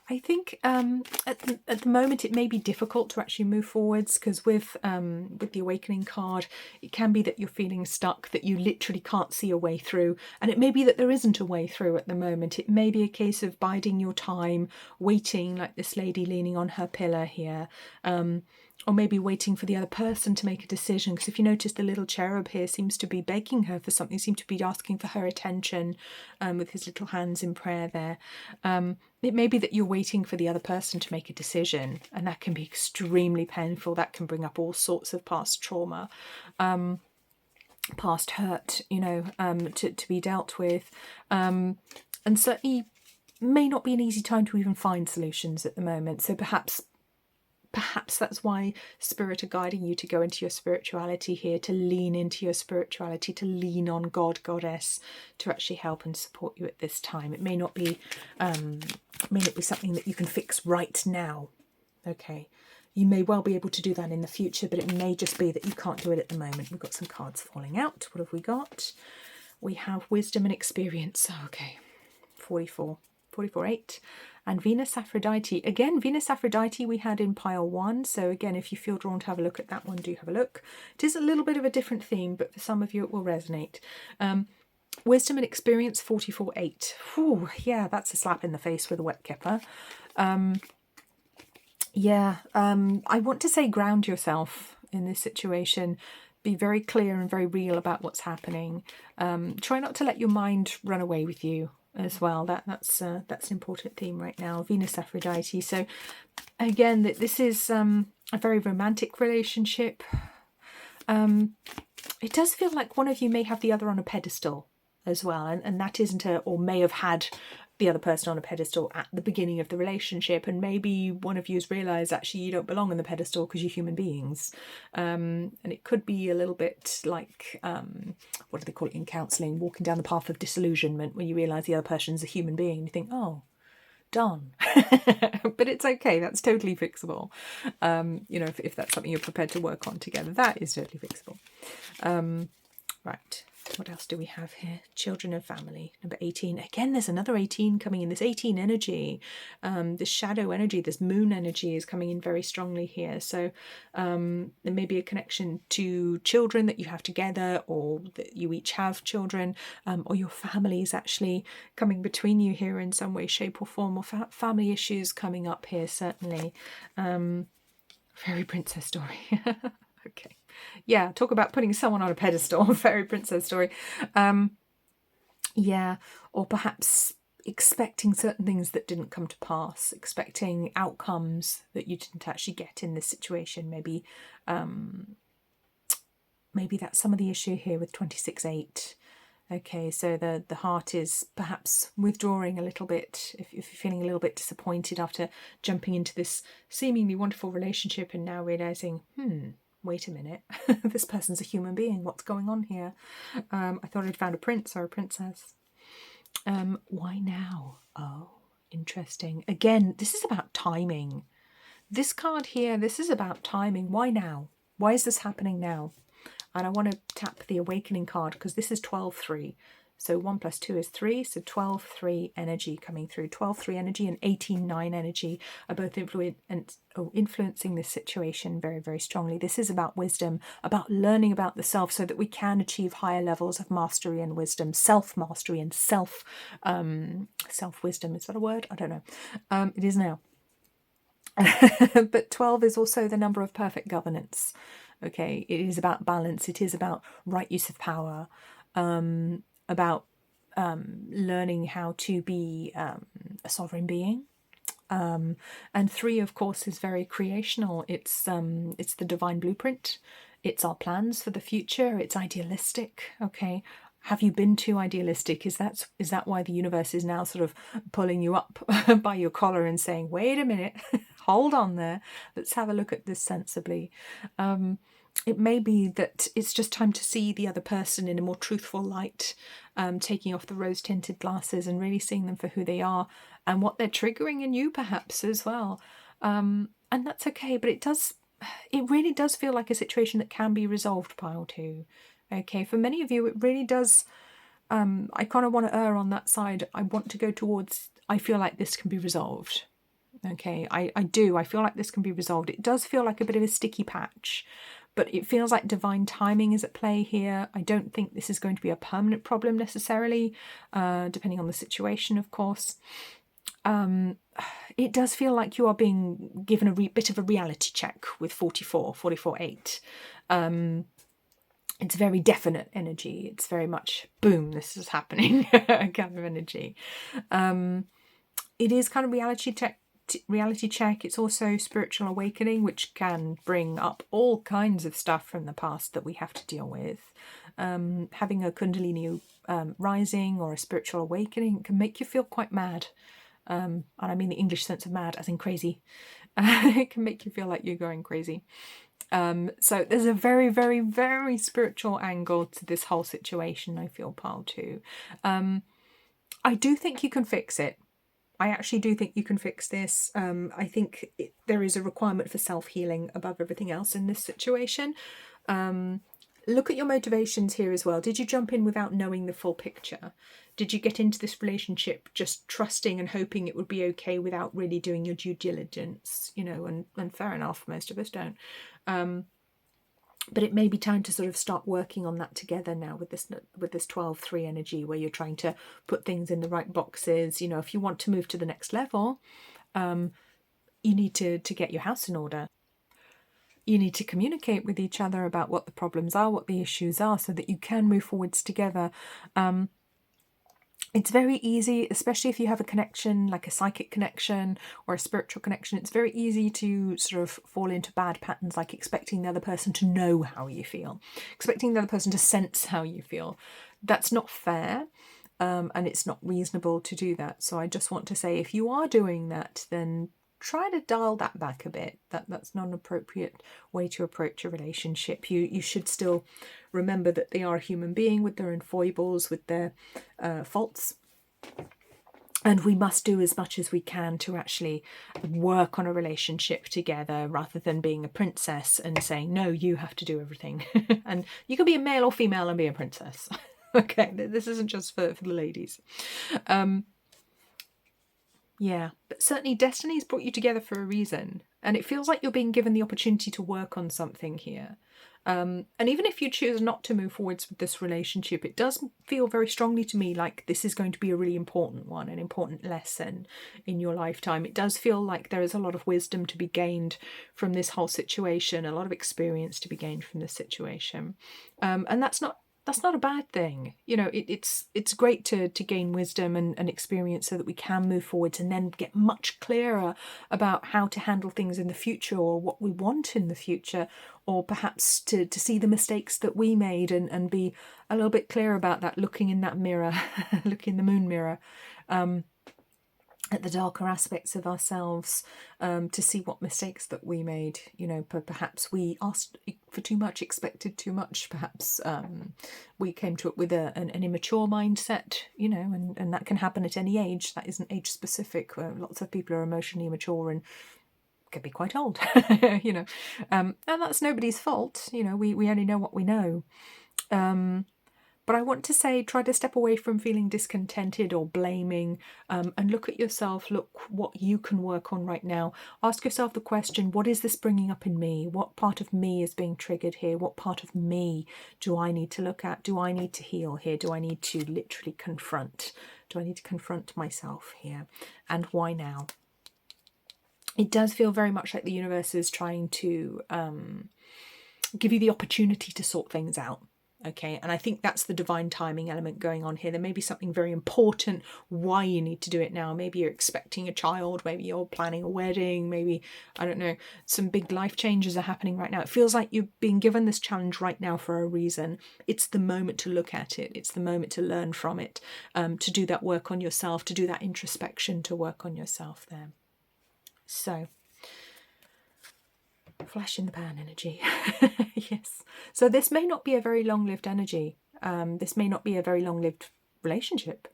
S1: I think at the moment it may be difficult to actually move forwards, because with the Awakening card, it can be that you're feeling stuck, that you literally can't see a way through, and it may be that there isn't a way through at the moment. It may be a case of biding your time, waiting, like this lady leaning on her pillar here, or maybe waiting for the other person to make a decision. Because if you notice, the little cherub here seems to be begging her for something, seems to be asking for her attention, with his little hands in prayer there. It may be that you're waiting for the other person to make a decision, and that can be extremely painful. That can bring up all sorts of past trauma, past hurt, you know, to be dealt with. And certainly may not be an easy time to even find solutions at the moment. So perhaps that's why Spirit are guiding you to go into your spirituality here, to lean into your spirituality, to lean on God, Goddess, to actually help and support you at this time. It may not be something that you can fix right now. Okay, you may well be able to do that in the future, but it may just be that you can't do it at the moment. We've got some cards falling out. What have we got? We have wisdom and experience. Okay, 44-8. And Venus Aphrodite. Again, Venus Aphrodite we had in pile 1. So again, if you feel drawn to have a look at that one, do have a look. It is a little bit of a different theme, but for some of you it will resonate. Wisdom and experience, 44-8. Whew, yeah, that's a slap in the face with a wet kipper. I want to say ground yourself in this situation. Be very clear and very real about what's happening. Try not to let your mind run away with you as well. That's an important theme right now. Venus Aphrodite. So again, this is a very romantic relationship. It does feel like one of you may have the other on a pedestal as well, and that isn't or may have had the other person on a pedestal at the beginning of the relationship, and maybe one of you has realised actually you don't belong on the pedestal because you're human beings. And it could be a little bit like, what do they call it in counselling, walking down the path of disillusionment, when you realise the other person's a human being and you think, oh, darn. But it's okay, that's totally fixable. You know, if that's something you're prepared to work on together, that is totally fixable. Right, what else do we have here? Children and family, number 18. Again, there's another 18 coming in. This 18 energy, this shadow energy, this moon energy is coming in very strongly here. So there may be a connection to children that you have together, or that you each have children, or your family is actually coming between you here in some way, shape or form, or family issues coming up here, certainly. Fairy princess story. Okay. Yeah, talk about putting someone on a pedestal. Fairy princess story. Yeah, or perhaps expecting certain things that didn't come to pass, expecting outcomes that you didn't actually get in this situation. Maybe that's some of the issue here with 26-8. Okay, so the heart is perhaps withdrawing a little bit, if you're feeling a little bit disappointed after jumping into this seemingly wonderful relationship and now realising, wait a minute, this person's a human being. What's going on here? I thought I'd found a prince or a princess. Why now? Oh, interesting. Again, this is about timing. This card here, this is about timing. Why now? Why is this happening now? And I want to tap the Awakening card, because this is 12-3. So 1 + 2 is 3, so 12-3 energy coming through. 12-3 energy and 18-9 energy are both influencing this situation very, very strongly. This is about wisdom, about learning about the self so that we can achieve higher levels of mastery and wisdom, self-mastery and self-wisdom. Is that a word? I don't know. It is now. But 12 is also the number of perfect governance. Okay, it is about balance. It is about right use of power, about learning how to be a sovereign being. And 3, of course, is very creational. It's the divine blueprint. It's our plans for the future. It's idealistic. Okay, have you been too idealistic? Is that why the universe is now sort of pulling you up by your collar and saying, "Wait a minute, hold on there. Let's have a look at this sensibly." It may be that it's just time to see the other person in a more truthful light, taking off the rose-tinted glasses and really seeing them for who they are and what they're triggering in you perhaps as well. And that's okay, but it really does feel like a situation that can be resolved, pile 2. Okay, for many of you, it really does. I kind of want to err on that side. I want to go towards, I feel like this can be resolved. Okay, I do. I feel like this can be resolved. It does feel like a bit of a sticky patch, but it feels like divine timing is at play here. I don't think this is going to be a permanent problem necessarily, depending on the situation, of course. It does feel like you are being given a bit of a reality check with 44.8. It's very definite energy. It's very much, boom, this is happening kind of energy. It is kind of reality check. It's also spiritual awakening, which can bring up all kinds of stuff from the past that we have to deal with. Having a Kundalini rising or a spiritual awakening can make you feel quite mad. And I mean the English sense of mad as in crazy. It can make you feel like you're going crazy. So there's a very, very, very spiritual angle to this whole situation, I feel, pile 2. I do think you can fix it. I actually do think you can fix this. I think there is a requirement for self-healing above everything else in this situation. Look at your motivations here as well. Did you jump in without knowing the full picture? Did you get into this relationship just trusting and hoping it would be okay without really doing your due diligence? You know, and fair enough, most of us don't. But it may be time to sort of start working on that together now with this 12-3 energy, where you're trying to put things in the right boxes. You know, if you want to move to the next level, you need to get your house in order. You need to communicate with each other about what the problems are, what the issues are, so that you can move forwards together. It's very easy, especially if you have a connection, like a psychic connection or a spiritual connection, it's very easy to sort of fall into bad patterns, like expecting the other person to know how you feel, expecting the other person to sense how you feel. That's not fair, and it's not reasonable to do that. So I just want to say, if you are doing that, then try to dial that back a bit. That's not an appropriate way to approach a relationship. You should still remember that they are a human being with their own foibles, with their faults. And we must do as much as we can to actually work on a relationship together, rather than being a princess and saying, no, you have to do everything. And you can be a male or female and be a princess. Okay, this isn't just for the ladies. Yeah, but certainly destiny's brought you together for a reason, and it feels like you're being given the opportunity to work on something here. And even if you choose not to move forwards with this relationship, it does feel very strongly to me like this is going to be a really important one, an important lesson in your lifetime. It does feel like there is a lot of wisdom to be gained from this whole situation, a lot of experience to be gained from this situation. And that's not a bad thing. You know, it's great to gain wisdom and experience so that we can move forwards and then get much clearer about how to handle things in the future, or what we want in the future, or perhaps to see the mistakes that we made and be a little bit clearer about that, looking in that mirror, looking in the moon mirror, at the darker aspects of ourselves, to see what mistakes that we made. You know, perhaps we asked for too much, expected too much. Perhaps we came to it with an immature mindset, you know, and that can happen at any age. That isn't age specific. Lots of people are emotionally immature and can be quite old, you know, and that's nobody's fault. You know, we only know what we know. But I want to say, try to step away from feeling discontented or blaming, and look at yourself, look what you can work on right now. Ask yourself the question, what is this bringing up in me? What part of me is being triggered here? What part of me do I need to look at? Do I need to heal here? Do I need to literally confront? Do I need to confront myself here? And why now? It does feel very much like the universe is trying to give you the opportunity to sort things out. Okay, and I think that's the divine timing element going on here. There may be something very important why you need to do it now. Maybe you're expecting a child, maybe you're planning a wedding, maybe, I don't know, some big life changes are happening right now. It feels like you're being given this challenge right now for a reason. It's the moment to look at it. It's the moment to learn from it, to do that work on yourself, to do that introspection, to work on yourself there. So, flash in the pan energy. Yes. So this may not be a very long-lived energy. This may not be a very long-lived relationship.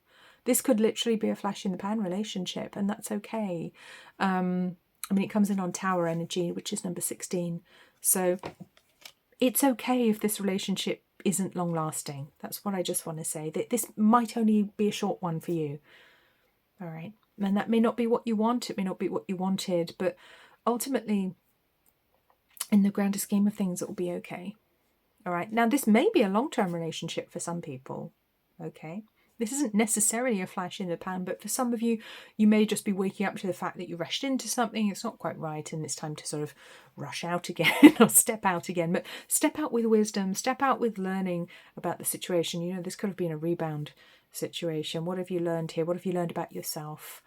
S1: This could literally be a flash in the pan relationship, and that's okay. I mean, it comes in on Tower energy, which is number 16. So it's okay if this relationship isn't long-lasting. That's what I just want to say. That this might only be a short one for you. All right. And that may not be what you want. It may not be what you wanted, but ultimately, in the grander scheme of things, it will be okay. All right. Now, this may be a long-term relationship for some people. Okay. This isn't necessarily a flash in the pan, but for some of you, you may just be waking up to the fact that you rushed into something. It's not quite right, and it's time to sort of rush out again or step out again. But step out with wisdom, step out with learning about the situation. You know, this could have been a rebound situation. What have you learned here? What have you learned about yourself?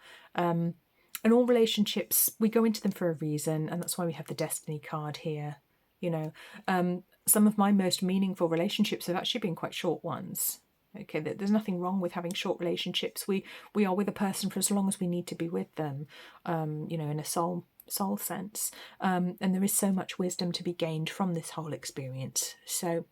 S1: And all relationships, we go into them for a reason, and that's why we have the Destiny card here. You know, some of my most meaningful relationships have actually been quite short ones. Okay, there's nothing wrong with having short relationships. We are with a person for as long as we need to be with them, you know, in a soul sense. And there is so much wisdom to be gained from this whole experience. So,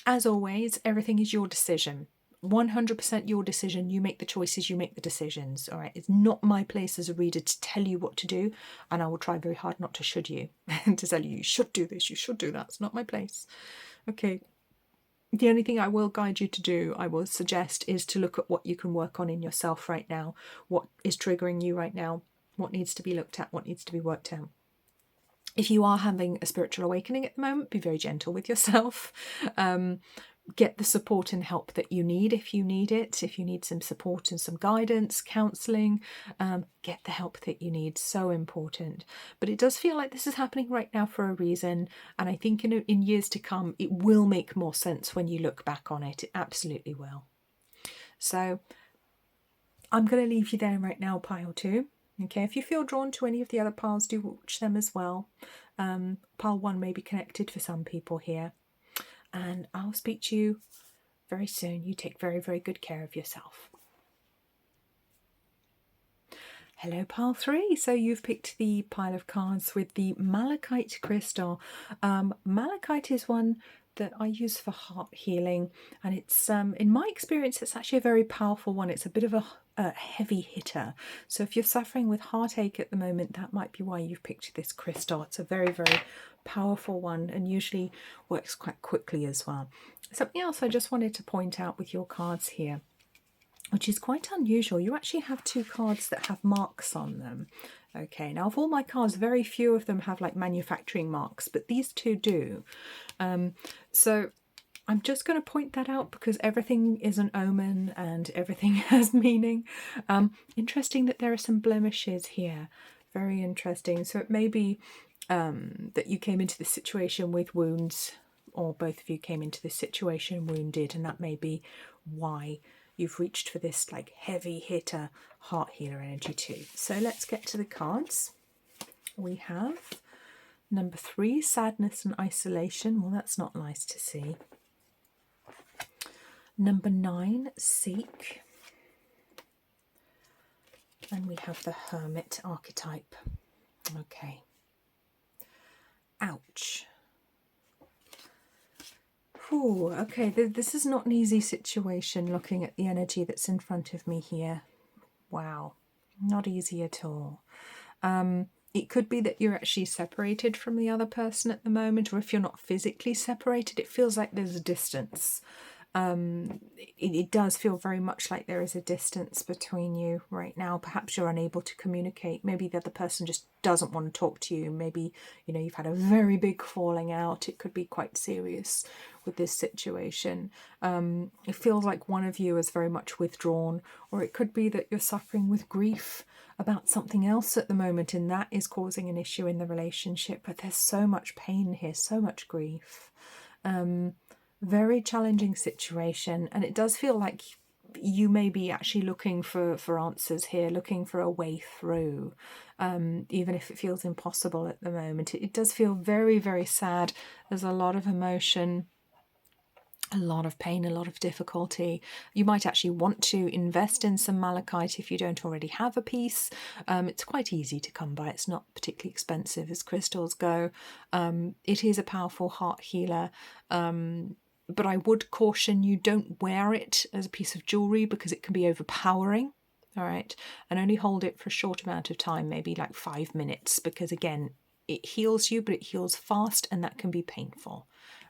S1: as always, everything is your decision. 100% your decision. You make the choices, you make the decisions. All right, it's not my place as a reader to tell you what to do, and I will try very hard not to should you and to tell you you should do this, you should do that. It's not my place. Okay, the only thing I will guide you to do, I will suggest, is to look at what you can work on in yourself right now, what is triggering you right now, what needs to be looked at, what needs to be worked out. If you are having a spiritual awakening at the moment, be very gentle with yourself. Get the support and help that you need if you need it. If you need some support and some guidance, counselling, get the help that you need. So important. But it does feel like this is happening right now for a reason. And I think in years to come, it will make more sense when you look back on it. It absolutely will. So I'm going to leave you there right now, pile 2. Okay, if you feel drawn to any of the other piles, do watch them as well. Pile 1 may be connected for some people here. And I'll speak to you very soon. You take very, very good care of yourself. Hello, pile 3. So you've picked the pile of cards with the Malachite crystal. Malachite is one that I use for heart healing, and it's in my experience it's actually a very powerful one. It's a bit of a heavy hitter, so if you're suffering with heartache at the moment, that might be why you've picked this crystal. It's a very, very powerful one and usually works quite quickly as well. Something else I just wanted to point out with your cards here, which is quite unusual, you actually have 2 cards that have marks on them. Okay, now of all my cards, very few of them have like manufacturing marks, but these 2 do. So I'm just going to point that out because everything is an omen and everything has meaning. Interesting that there are some blemishes here. Very interesting. So it may be that you came into this situation with wounds, or both of you came into this situation wounded, and that may be why you've reached for this like heavy hitter heart healer energy too. So let's get to the cards. We have number 3, sadness and isolation. Well, that's not nice to see. Number 9, seek. And we have the hermit archetype. Okay. Ouch. Ooh, okay, this is not an easy situation looking at the energy that's in front of me here. Wow, not easy at all. It could be that you're actually separated from the other person at the moment, or if you're not physically separated, it feels like there's a distance. It does feel very much like there is a distance between you right now. Perhaps you're unable to communicate. Maybe the other person just doesn't want to talk to you. Maybe, you know, you've had a very big falling out. It could be quite serious with this situation. It feels like one of you is very much withdrawn, or it could be that you're suffering with grief about something else at the moment, and that is causing an issue in the relationship. But there's so much pain here, so much grief. Very challenging situation, and it does feel like you may be actually looking for answers here, looking for a way through, even if it feels impossible at the moment. It does feel very, very sad. There's a lot of emotion, a lot of pain, a lot of difficulty. You might actually want to invest in some malachite if you don't already have a piece. It's quite easy to come by. It's not particularly expensive as crystals go. It is a powerful heart healer. But I would caution you, don't wear it as a piece of jewellery because it can be overpowering. All right. And only hold it for a short amount of time, maybe like 5 minutes, because again, it heals you, but it heals fast and that can be painful.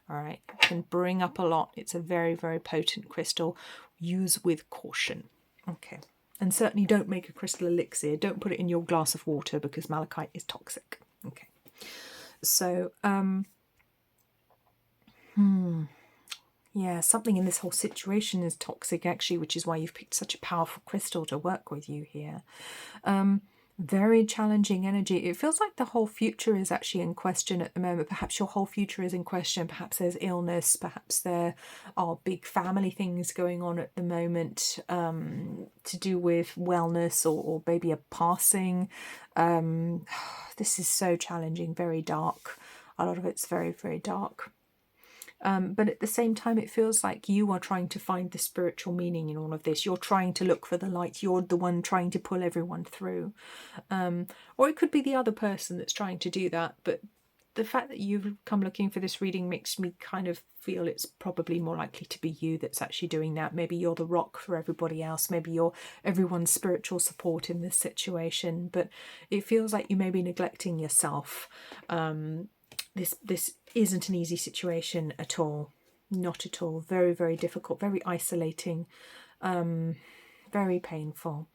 S1: All right, it can bring up a lot. It's a very, very potent crystal. Use with caution. Okay, and certainly don't make a crystal elixir. Don't put it in your glass of water because malachite is toxic. Okay, so yeah, something in this whole situation is toxic actually, which is why you've picked such a powerful crystal to work with you here. Very challenging energy. It feels like the whole future is actually in question at the moment. Perhaps your whole future is in question. Perhaps there's illness. Perhaps there are big family things going on at the moment to do with wellness or maybe a passing. This is so challenging, very dark. A lot of it's very, very dark. But at the same time, it feels like you are trying to find the spiritual meaning in all of this. You're trying to look for the light. You're the one trying to pull everyone through. Or it could be the other person that's trying to do that. But the fact that you've come looking for this reading makes me kind of feel it's probably more likely to be you that's actually doing that. Maybe you're the rock for everybody else. Maybe you're everyone's spiritual support in this situation. But it feels like you may be neglecting yourself. This isn't an easy situation at all. Not at all. Very, very difficult, very isolating, very painful.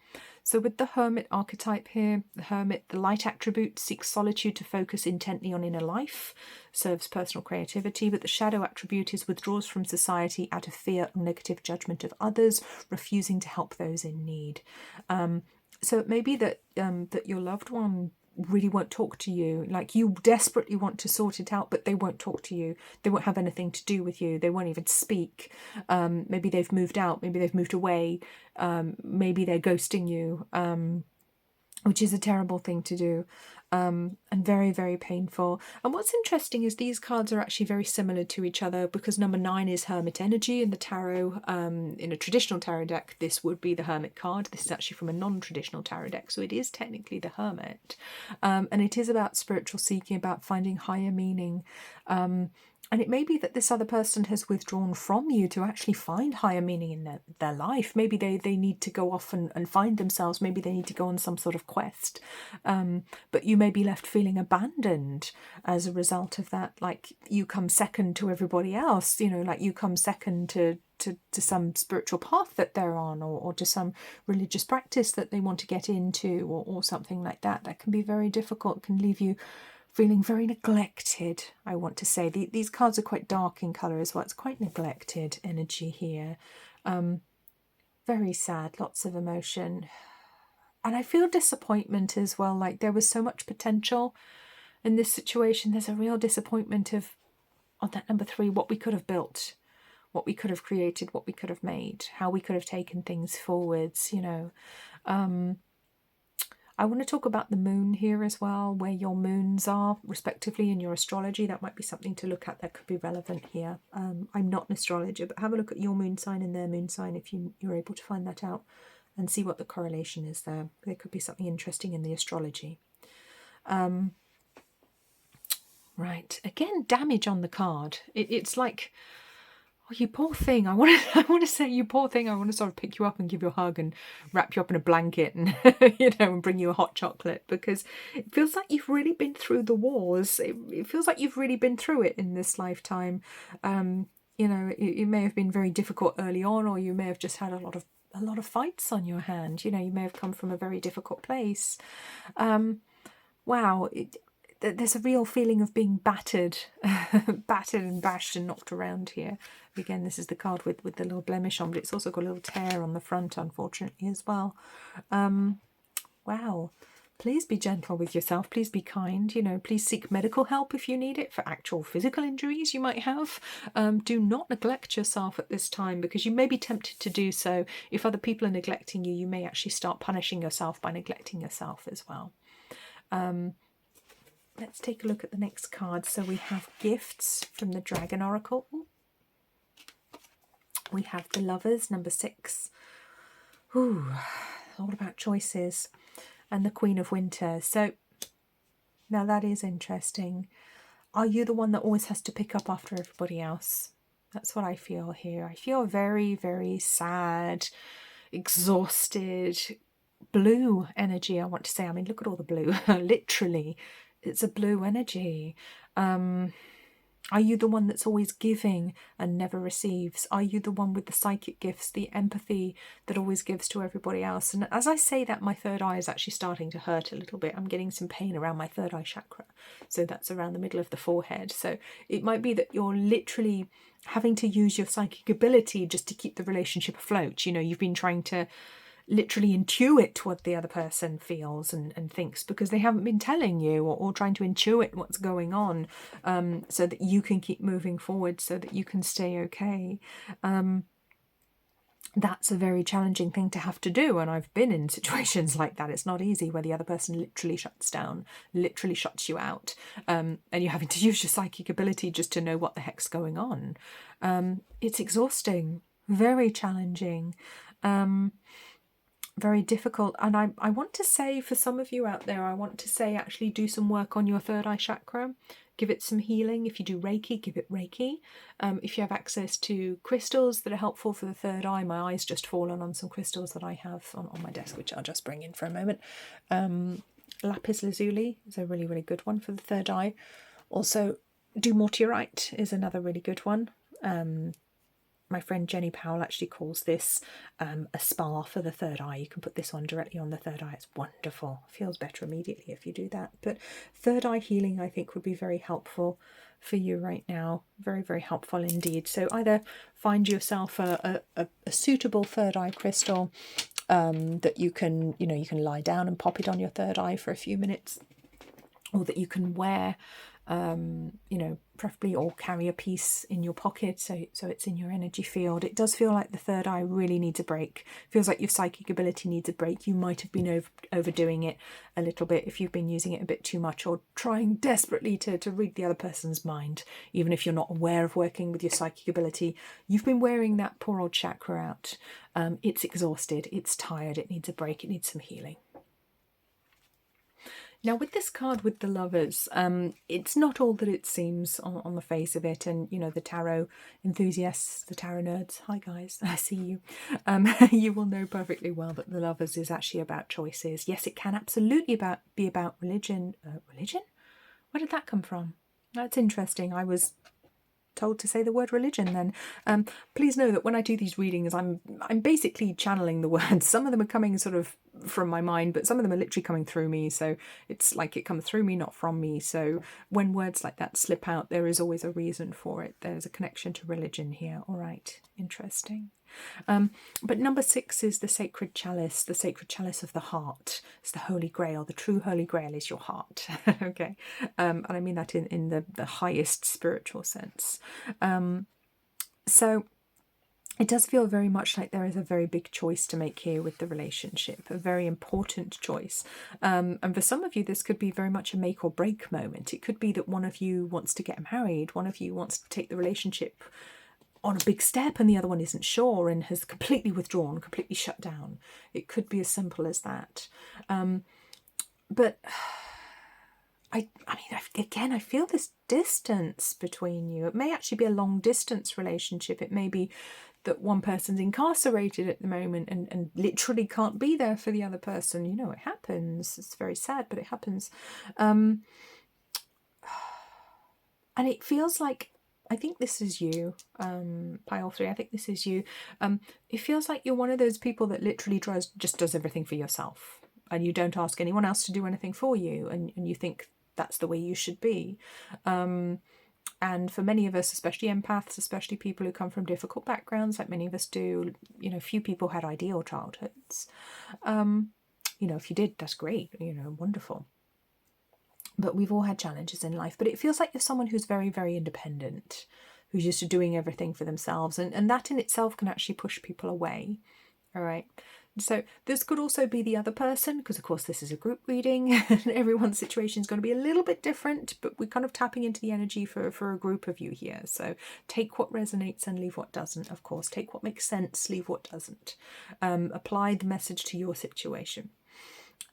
S1: So with the Hermit archetype here, the Hermit, the light attribute seeks solitude to focus intently on inner life, serves personal creativity, but the shadow attribute is withdraws from society out of fear and negative judgment of others, refusing to help those in need. So it may be that that your loved one really won't talk to you. Like, you desperately want to sort it out, but they won't talk to you. They won't have anything to do with you. They won't even speak. Maybe they've moved out. Maybe they've moved away. Maybe they're ghosting you, which is a terrible thing to do, and very, very painful. And what's interesting is these cards are actually very similar to each other because number 9 is Hermit energy in the tarot. In a traditional tarot deck, this would be the Hermit card. This is actually from a non-traditional tarot deck, so it is technically the Hermit. And it is about spiritual seeking, about finding higher meaning. And it may be that this other person has withdrawn from you to actually find higher meaning in their life. Maybe they need to go off and find themselves. Maybe they need to go on some sort of quest. But you may be left feeling abandoned as a result of that. Like, you come second to everybody else, you know, like you come second to some spiritual path that they're on, or to some religious practice that they want to get into, or something like that. That can be very difficult, can leave you feeling very neglected, I want to say. These cards are quite dark in colour as well. It's quite neglected energy here. Very sad, lots of emotion. And I feel disappointment as well. Like, there was so much potential in this situation. There's a real disappointment on that number 3, what we could have built, what we could have created, what we could have made, how we could have taken things forwards, you know. I want to talk about the moon here as well, where your moons are respectively in your astrology. That might be something to look at that could be relevant here. I'm not an astrologer, but have a look at your moon sign and their moon sign if you're able to find that out, and see what the correlation is there. There could be something interesting in the astrology. Right, again, damage on the card. It's like, oh, you poor thing. I want to say, you poor thing. I want to sort of pick you up and give you a hug and wrap you up in a blanket and, you know, and bring you a hot chocolate, because it feels like you've really been through the wars. It feels like you've really been through it in this lifetime. You know, it may have been very difficult early on, or you may have just had a lot of fights on your hand. You know, you may have come from a very difficult place. Wow. There's a real feeling of being battered, battered and bashed and knocked around here. Again, this is the card with the little blemish on, but it's also got a little tear on the front, unfortunately, as well. Wow. Please be gentle with yourself. Please be kind. Please seek medical help if you need it for actual physical injuries you might have. Do not neglect yourself at this time, because you may be tempted to do so. If other people are neglecting you, you may actually start punishing yourself by neglecting yourself as well. Let's take a look at the next card. So we have gifts from the Dragon Oracle. We have the Lovers, number 6. Ooh, all about choices. And the Queen of Winter. So now that is interesting. Are you the one that always has to pick up after everybody else? That's what I feel here. I feel very, very sad, exhausted, blue energy, I want to say. I mean, look at all the blue. Literally, it's a blue energy. Are you the one that's always giving and never receives? Are you the one with the psychic gifts, the empathy that always gives to everybody else? And as I say that, my third eye is actually starting to hurt a little bit. I'm getting some pain around my third eye chakra. So that's around the middle of the forehead. So it might be that you're literally having to use your psychic ability just to keep the relationship afloat. You've been trying to literally intuit what the other person feels and thinks, because they haven't been telling you, or trying to intuit what's going on, so that you can keep moving forward, so that you can stay okay. That's a very challenging thing to have to do, and I've been in situations like that. It's not easy, where the other person literally shuts down, literally shuts you out, and you're having to use your psychic ability just to know what the heck's going on. It's exhausting, very challenging, very difficult. And I want to say, for some of you out there, I want to say actually do some work on your third eye chakra. Give it some healing. If you do Reiki, give it Reiki. If you have access to crystals that are helpful for the third eye, my eye's just fallen on some crystals that I have on my desk, which I'll just bring in for a moment. Lapis lazuli is a really, really good one for the third eye. Also, dumortierite is another really good one. My friend Jenny Powell actually calls this a spa for the third eye. You can put this one directly on the third eye. It's wonderful. Feels better immediately if you do that. But third eye healing, I think, would be very helpful for you right now. Very, very helpful indeed. So either find yourself a suitable third eye crystal that you can lie down and pop it on your third eye for a few minutes, or that you can wear, preferably, or carry a piece in your pocket so it's in your energy field. It does feel like the third eye really needs a break. Feels like your psychic ability needs a break. You might have been overdoing it a little bit if you've been using it a bit too much, or trying desperately to read the other person's mind. Even if you're not aware of working with your psychic ability, you've been wearing that poor old chakra out. It's exhausted, it's tired, it needs a break, it needs some healing. Now, with this card with the Lovers, it's not all that it seems on the face of it. And, the tarot enthusiasts, the tarot nerds, hi guys, I see you. You will know perfectly well that the Lovers is actually about choices. Yes, it can absolutely be about religion. Religion? Where did that come from? That's interesting. I was told to say the word religion then. Please know that when I do these readings, I'm basically channeling the words. Some of them are coming sort of from my mind, but some of them are literally coming through me, so it's like it comes through me, not from me. So when words like that slip out, there is always a reason for it. There's a connection to religion here. All right, interesting. But number 6 is the sacred chalice of the heart. It's the Holy Grail. The true Holy Grail is your heart. Okay, and I mean that in the highest spiritual sense. So it does feel very much like there is a very big choice to make here with the relationship, a very important choice. And for some of you, this could be very much a make or break moment. It could be that one of you wants to get married, one of you wants to take the relationship on a big step, and the other one isn't sure and has completely withdrawn, completely shut down. It could be as simple as that. But I mean, again, I feel this distance between you. It may actually be a long distance relationship. It may be that one person's incarcerated at the moment and literally can't be there for the other person. It happens. It's very sad, but it happens. And it feels like, I think this is you, Pile 3, I think this is you. It feels like you're one of those people that literally just does everything for yourself, and you don't ask anyone else to do anything for you, and you think that's the way you should be. And for many of us, especially empaths, especially people who come from difficult backgrounds, like many of us do, few people had ideal childhoods. You know, if you did, that's great, you know, wonderful. But we've all had challenges in life. But it feels like you're someone who's very, very independent, who's used to doing everything for themselves. And that in itself can actually push people away. All right. So this could also be the other person, because of course this is a group reading and everyone's situation is going to be a little bit different, but we're kind of tapping into the energy for a group of you here. So take what resonates and leave what doesn't, of course. Take what makes sense, leave what doesn't. Apply the message to your situation.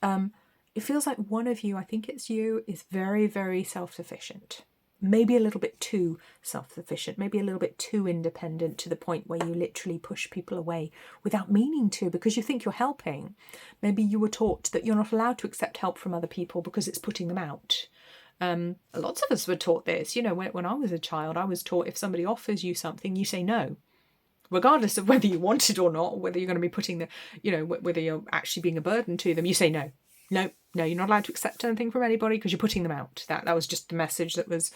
S1: It feels like one of you, I think it's you, is very, very self-sufficient. Maybe a little bit too self-sufficient, maybe a little bit too independent, to the point where you literally push people away without meaning to, because you think you're helping. Maybe you were taught that you're not allowed to accept help from other people because it's putting them out. Lots of us were taught this. You know, when I was a child, I was taught if somebody offers you something, you say no. Regardless of whether you want it or not, or whether you're going to be putting the, you know, whether you're actually being a burden to them, you say no. No, you're not allowed to accept anything from anybody because you're putting them out. That was just the message that was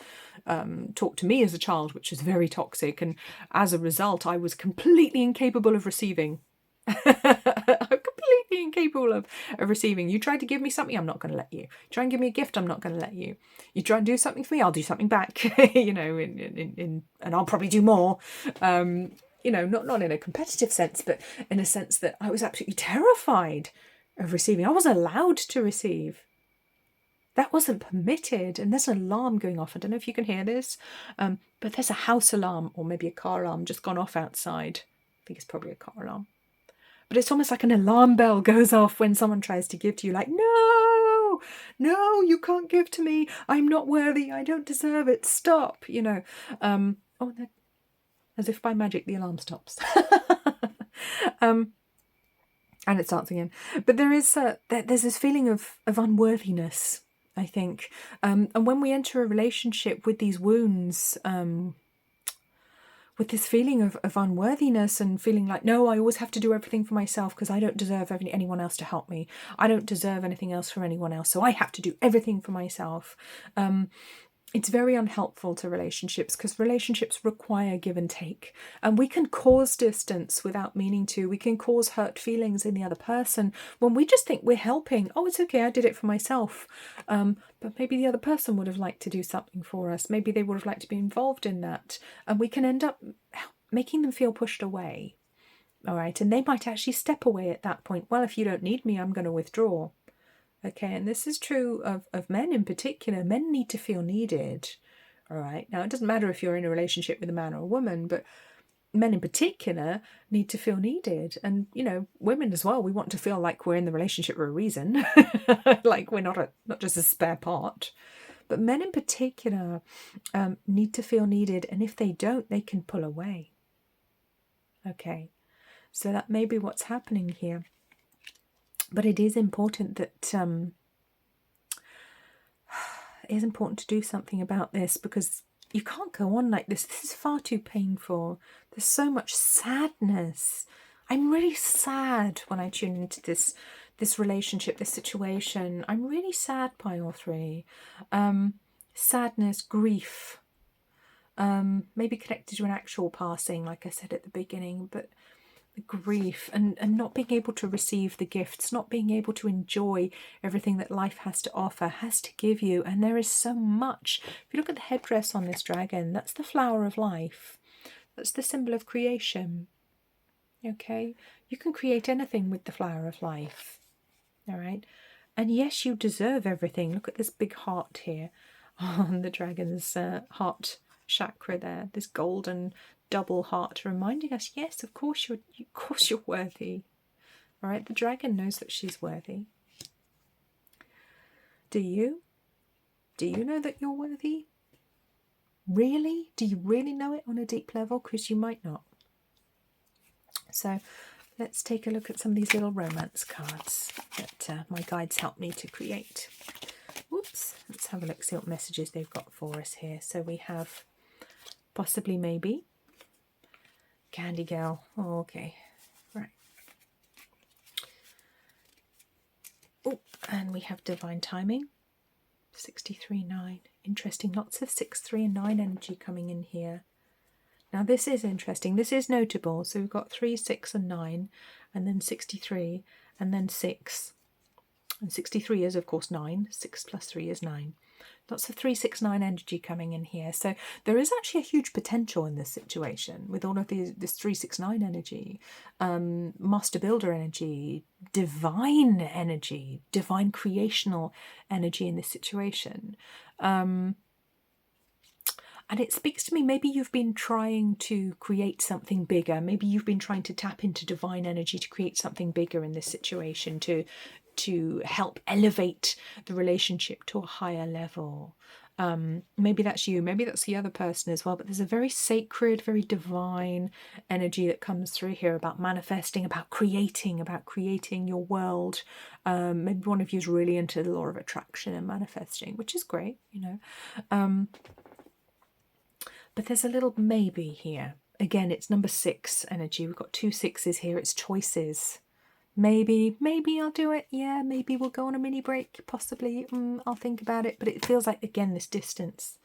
S1: taught to me as a child, which was very toxic. And as a result, I was completely incapable of receiving. I'm completely incapable of receiving. You try to give me something, I'm not going to let you. Try and give me a gift, I'm not going to let you. You try and do something for me, I'll do something back. You know, and I'll probably do more. You know, not in a competitive sense, but in a sense that I was absolutely terrified of receiving. I wasn't allowed to receive. That wasn't permitted. And there's an alarm going off. I don't know if you can hear this, but there's a house alarm or maybe a car alarm just gone off outside. I think it's probably a car alarm. But it's almost like an alarm bell goes off when someone tries to give to you, like, no, you can't give to me. I'm not worthy. I don't deserve it. Stop, you know. As if by magic, the alarm stops. And it starts again. But there is there's this feeling of unworthiness, I think. And when we enter a relationship with these wounds, with this feeling of unworthiness and feeling like, no, I always have to do everything for myself because I don't deserve anyone else to help me. I don't deserve anything else from anyone else, so I have to do everything for myself. It's very unhelpful to relationships because relationships require give and take. And we can cause distance without meaning to. We can cause hurt feelings in the other person when we just think we're helping. Oh, it's okay, I did it for myself. But maybe the other person would have liked to do something for us. Maybe they would have liked to be involved in that. And we can end up making them feel pushed away. All right. And they might actually step away at that point. Well, if you don't need me, I'm going to withdraw. Okay, and this is true of men in particular. Men need to feel needed, all right? Now, it doesn't matter if you're in a relationship with a man or a woman, but men in particular need to feel needed. And, you know, women as well, we want to feel like we're in the relationship for a reason, like we're not just a spare part. But men in particular need to feel needed, and if they don't, they can pull away. Okay, so that may be what's happening here. But it is important that it is important to do something about this, because you can't go on like this. This is far too painful. There's so much sadness. I'm really sad when I tune into this relationship, this situation. I'm really sad, Pile 3. Sadness, grief, maybe connected to an actual passing, like I said at the beginning, but the grief and not being able to receive the gifts, not being able to enjoy everything that life has to offer, has to give you. And there is so much. If you look at the headdress on this dragon, that's the flower of life. That's the symbol of creation. Okay? You can create anything with the flower of life. All right? And yes, you deserve everything. Look at this big heart here on the dragon's heart chakra there. This golden double heart reminding us, yes, of course you're worthy. All right, the dragon knows that she's worthy. Do you? Do you know that you're worthy? Really? Do you really know it on a deep level? Because you might not. So let's take a look at some of these little romance cards that my guides helped me to create. Whoops. Let's have a look, see what messages they've got for us here. So we have possibly, maybe, Candy Girl. Oh, okay. Right. Oh, and we have Divine Timing. 63-9. Interesting. Lots of 6, 3 and 9 energy coming in here. Now this is interesting. This is notable. So we've got 3, 6 and 9, and then 63, and then 6. And 63 is, of course, 9. 6 plus 3 is 9. Lots of 369 energy coming in here. So there is actually a huge potential in this situation with all of this 369 energy, master builder energy, divine energy, divine creational energy in this situation. And it speaks to me, maybe you've been trying to create something bigger. Maybe you've been trying to tap into divine energy to create something bigger in this situation, to help elevate the relationship to a higher level. Maybe that's you, maybe that's the other person as well, but there's a very sacred, very divine energy that comes through here about manifesting, about creating your world. Maybe one of you is really into the law of attraction and manifesting, which is great, you know. But there's a little maybe here. Again, it's number 6 energy. We've got 2 6s here. It's choices. Maybe I'll do it. Yeah, maybe we'll go on a mini break. Possibly. I'll think about it. But it feels like, again, this distance.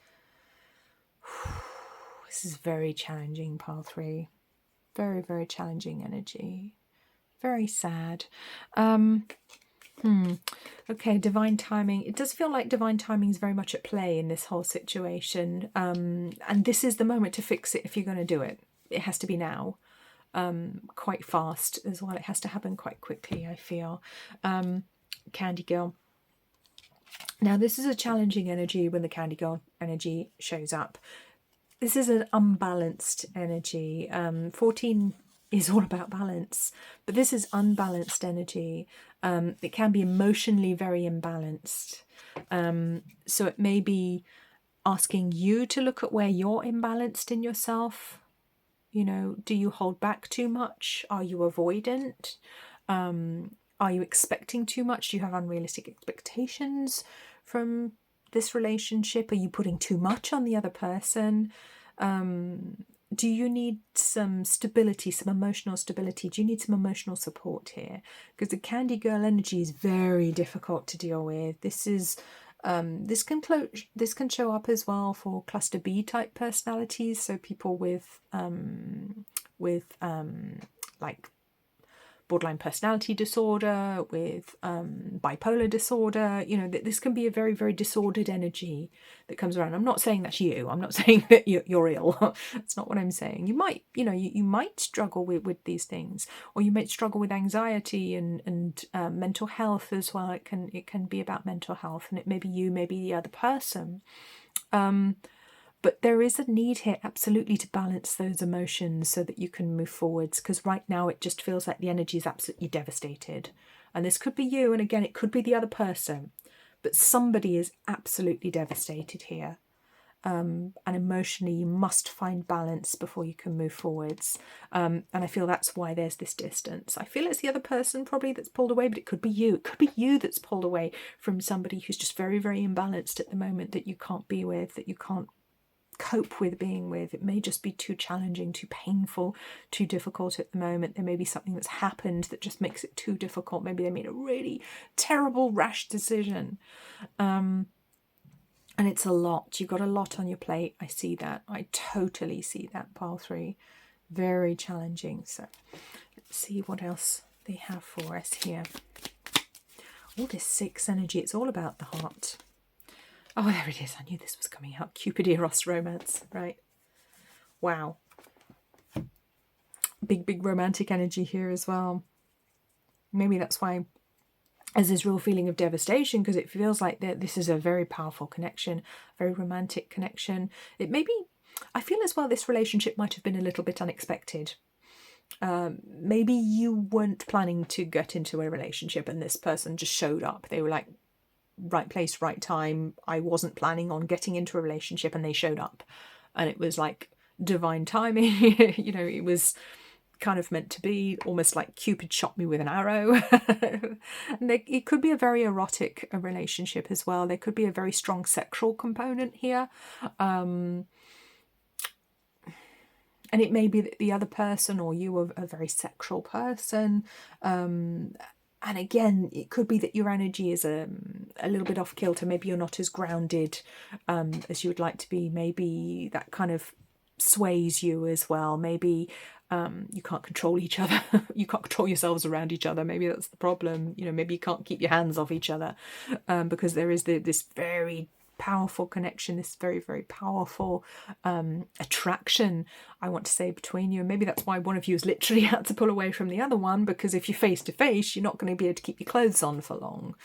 S1: This is very challenging, pile 3. Very, very challenging energy. Very sad. Okay, divine timing. It does feel like divine timing is very much at play in this whole situation. And this is the moment to fix it if you're going to do it. It has to be now. Quite fast as well. It has to happen quite quickly, I feel. Candy Girl. Now, this is a challenging energy when the Candy Girl energy shows up. This is an unbalanced energy. 14 is all about balance, but this is unbalanced energy. It can be emotionally very imbalanced. So it may be asking you to look at where you're imbalanced in yourself. You know, do you hold back too much? Are you avoidant? Are you expecting too much? Do you have unrealistic expectations from this relationship? Are you putting too much on the other person? Do you need some stability, some emotional stability? Do you need some emotional support here? Because the Candy Girl energy is very difficult to deal with. This is this can show up as well for cluster B type personalities. So people with like borderline personality disorder, with bipolar disorder. You know, this can be a very, very disordered energy that comes around. I'm not saying that's you. I'm not saying that you're ill. That's not what I'm saying. You might, you know, you might struggle with these things, or you might struggle with anxiety and mental health as well. It can be about mental health, and it may be you, maybe the other person. But there is a need here absolutely to balance those emotions so that you can move forwards, because right now it just feels like the energy is absolutely devastated. And this could be you, and again, it could be the other person, but somebody is absolutely devastated here. And emotionally, you must find balance before you can move forwards. And I feel that's why there's this distance. I feel it's the other person probably that's pulled away, but it could be you. It could be you that's pulled away from somebody who's just very, very imbalanced at the moment, that you can't be with, that you can't cope with being with. It may just be too challenging, too painful, too difficult at the moment. There may be something that's happened that just makes it too difficult. Maybe they made a really terrible, rash decision. And it's a lot. You've got a lot on your plate. I see that. I totally see that, pile 3. Very challenging. So let's see what else they have for us here. All this 6 energy. It's all about the heart. Oh, there it is. I knew this was coming out. Cupid Eros romance, right? Wow. Big, big romantic energy here as well. Maybe that's why there's this real feeling of devastation, because it feels like that this is a very powerful connection, very romantic connection. It may be, I feel as well, this relationship might have been a little bit unexpected. Maybe you weren't planning to get into a relationship and this person just showed up. They were like, right place, right time. I wasn't planning on getting into a relationship and they showed up, and it was like divine timing. You know, it was kind of meant to be, almost like Cupid shot me with an arrow. And it could be a very erotic relationship as well. There could be a very strong sexual component here. And it may be that the other person or you are a very sexual person. And again, it could be that your energy is a little bit off kilter. Maybe you're not as grounded as you would like to be. Maybe that kind of sways you as well. Maybe you can't control each other. You can't control yourselves around each other. Maybe that's the problem. You know, maybe you can't keep your hands off each other, because there is this very powerful connection, this very, very powerful attraction, I want to say, between you. And maybe that's why one of you has literally had to pull away from the other one, because if you're face to face, you're not going to be able to keep your clothes on for long.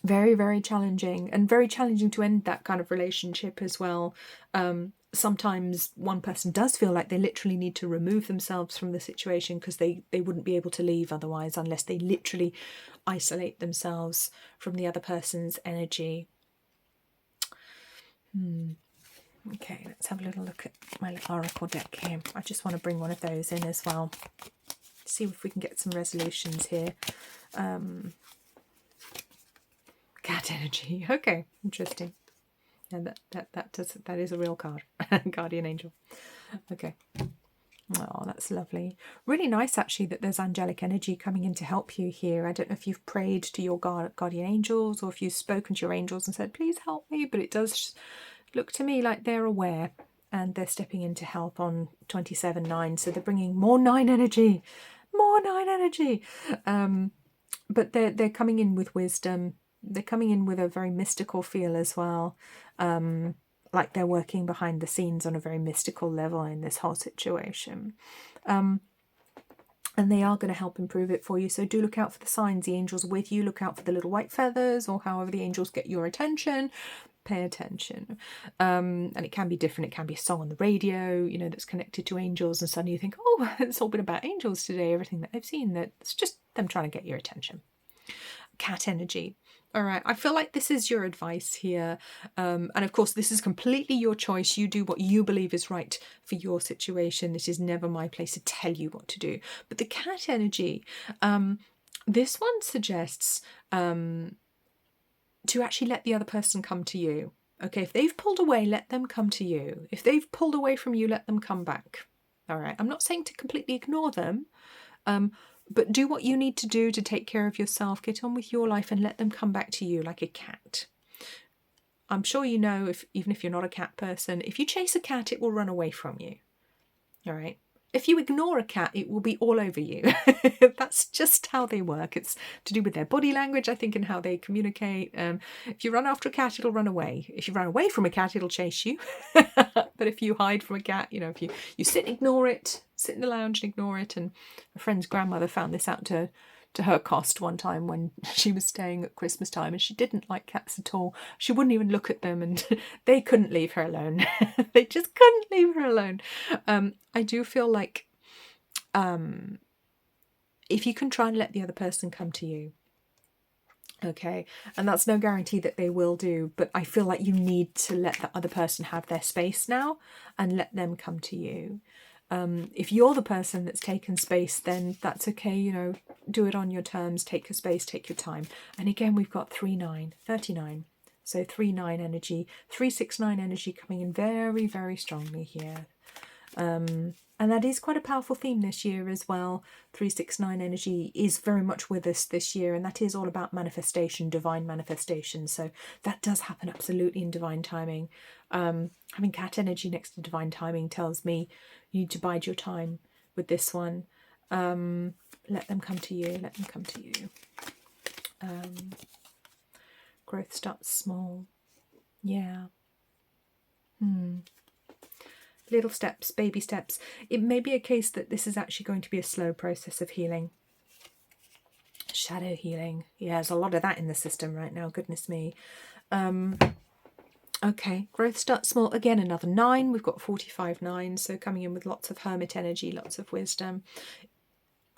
S1: Very, very challenging, and very challenging to end that kind of relationship as well. Sometimes one person does feel like they literally need to remove themselves from the situation, because they wouldn't be able to leave otherwise, unless they literally isolate themselves from the other person's energy. Okay, let's have a little look at my little oracle deck here. I just want to bring one of those in as well. See if we can get some resolutions here. Cat energy. Okay, interesting. And that is a real card. Guardian angel. Okay. Oh, that's lovely. Really nice, actually, that there's angelic energy coming in to help you here. I don't know if you've prayed to your guardian angels, or if you've spoken to your angels and said, please help me, but it does look to me like they're aware and they're stepping in to help on 27-9. So they're bringing more 9 energy. More 9 energy. But they're coming in with wisdom. They're coming in with a very mystical feel as well. Like they're working behind the scenes on a very mystical level in this whole situation. And they are going to help improve it for you. So do look out for the signs. The angels are with you. Look out for the little white feathers, or however the angels get your attention. Pay attention. And it can be different. It can be a song on the radio, you know, that's connected to angels, and suddenly you think, oh, it's all been about angels today, everything that they've seen. That's just them trying to get your attention. Cat energy. All right, I feel like this is your advice here. And of course, this is completely your choice. You do what you believe is right for your situation. This is never my place to tell you what to do. But the cat energy, this one suggests to actually let the other person come to you. Okay, if they've pulled away, let them come to you. If they've pulled away from you, let them come back. All right, I'm not saying to completely ignore them, but do what you need to do to take care of yourself, get on with your life, and let them come back to you like a cat. I'm sure you know, even if you're not a cat person, if you chase a cat, it will run away from you. All right. If you ignore a cat, it will be all over you. That's just how they work. It's to do with their body language, I think, and how they communicate. If you run after a cat, it'll run away. If you run away from a cat, it'll chase you. But if you hide from a cat, you know, if you sit and ignore it, sit in the lounge and ignore it. And a friend's grandmother found this out to her cost one time when she was staying at Christmas time, and she didn't like cats at all. She wouldn't even look at them, and they couldn't leave her alone. They just couldn't leave her alone. I do feel like if you can try and let the other person come to you, okay, and that's no guarantee that they will do, but I feel like you need to let the other person have their space now and let them come to you. If you're the person that's taken space, then that's okay, you know, do it on your terms, take your space, take your time. And again, we've got 3-9, 39. So 3-9 energy, 3-6-9 energy coming in very, very strongly here. And that is quite a powerful theme this year as well. 3-6-9 energy is very much with us this year, and that is all about manifestation, divine manifestation. So that does happen absolutely in divine timing. Having cat energy next to divine timing tells me you need to bide your time with this one. Let them come to you. Let them come to you. Growth starts small. Yeah. Little steps, baby steps. It may be a case that this is actually going to be a slow process of healing. Shadow healing. Yeah, there's a lot of that in the system right now. Goodness me. Okay, growth starts small. Again, another 9. We've got 45-9, so coming in with lots of hermit energy, lots of wisdom.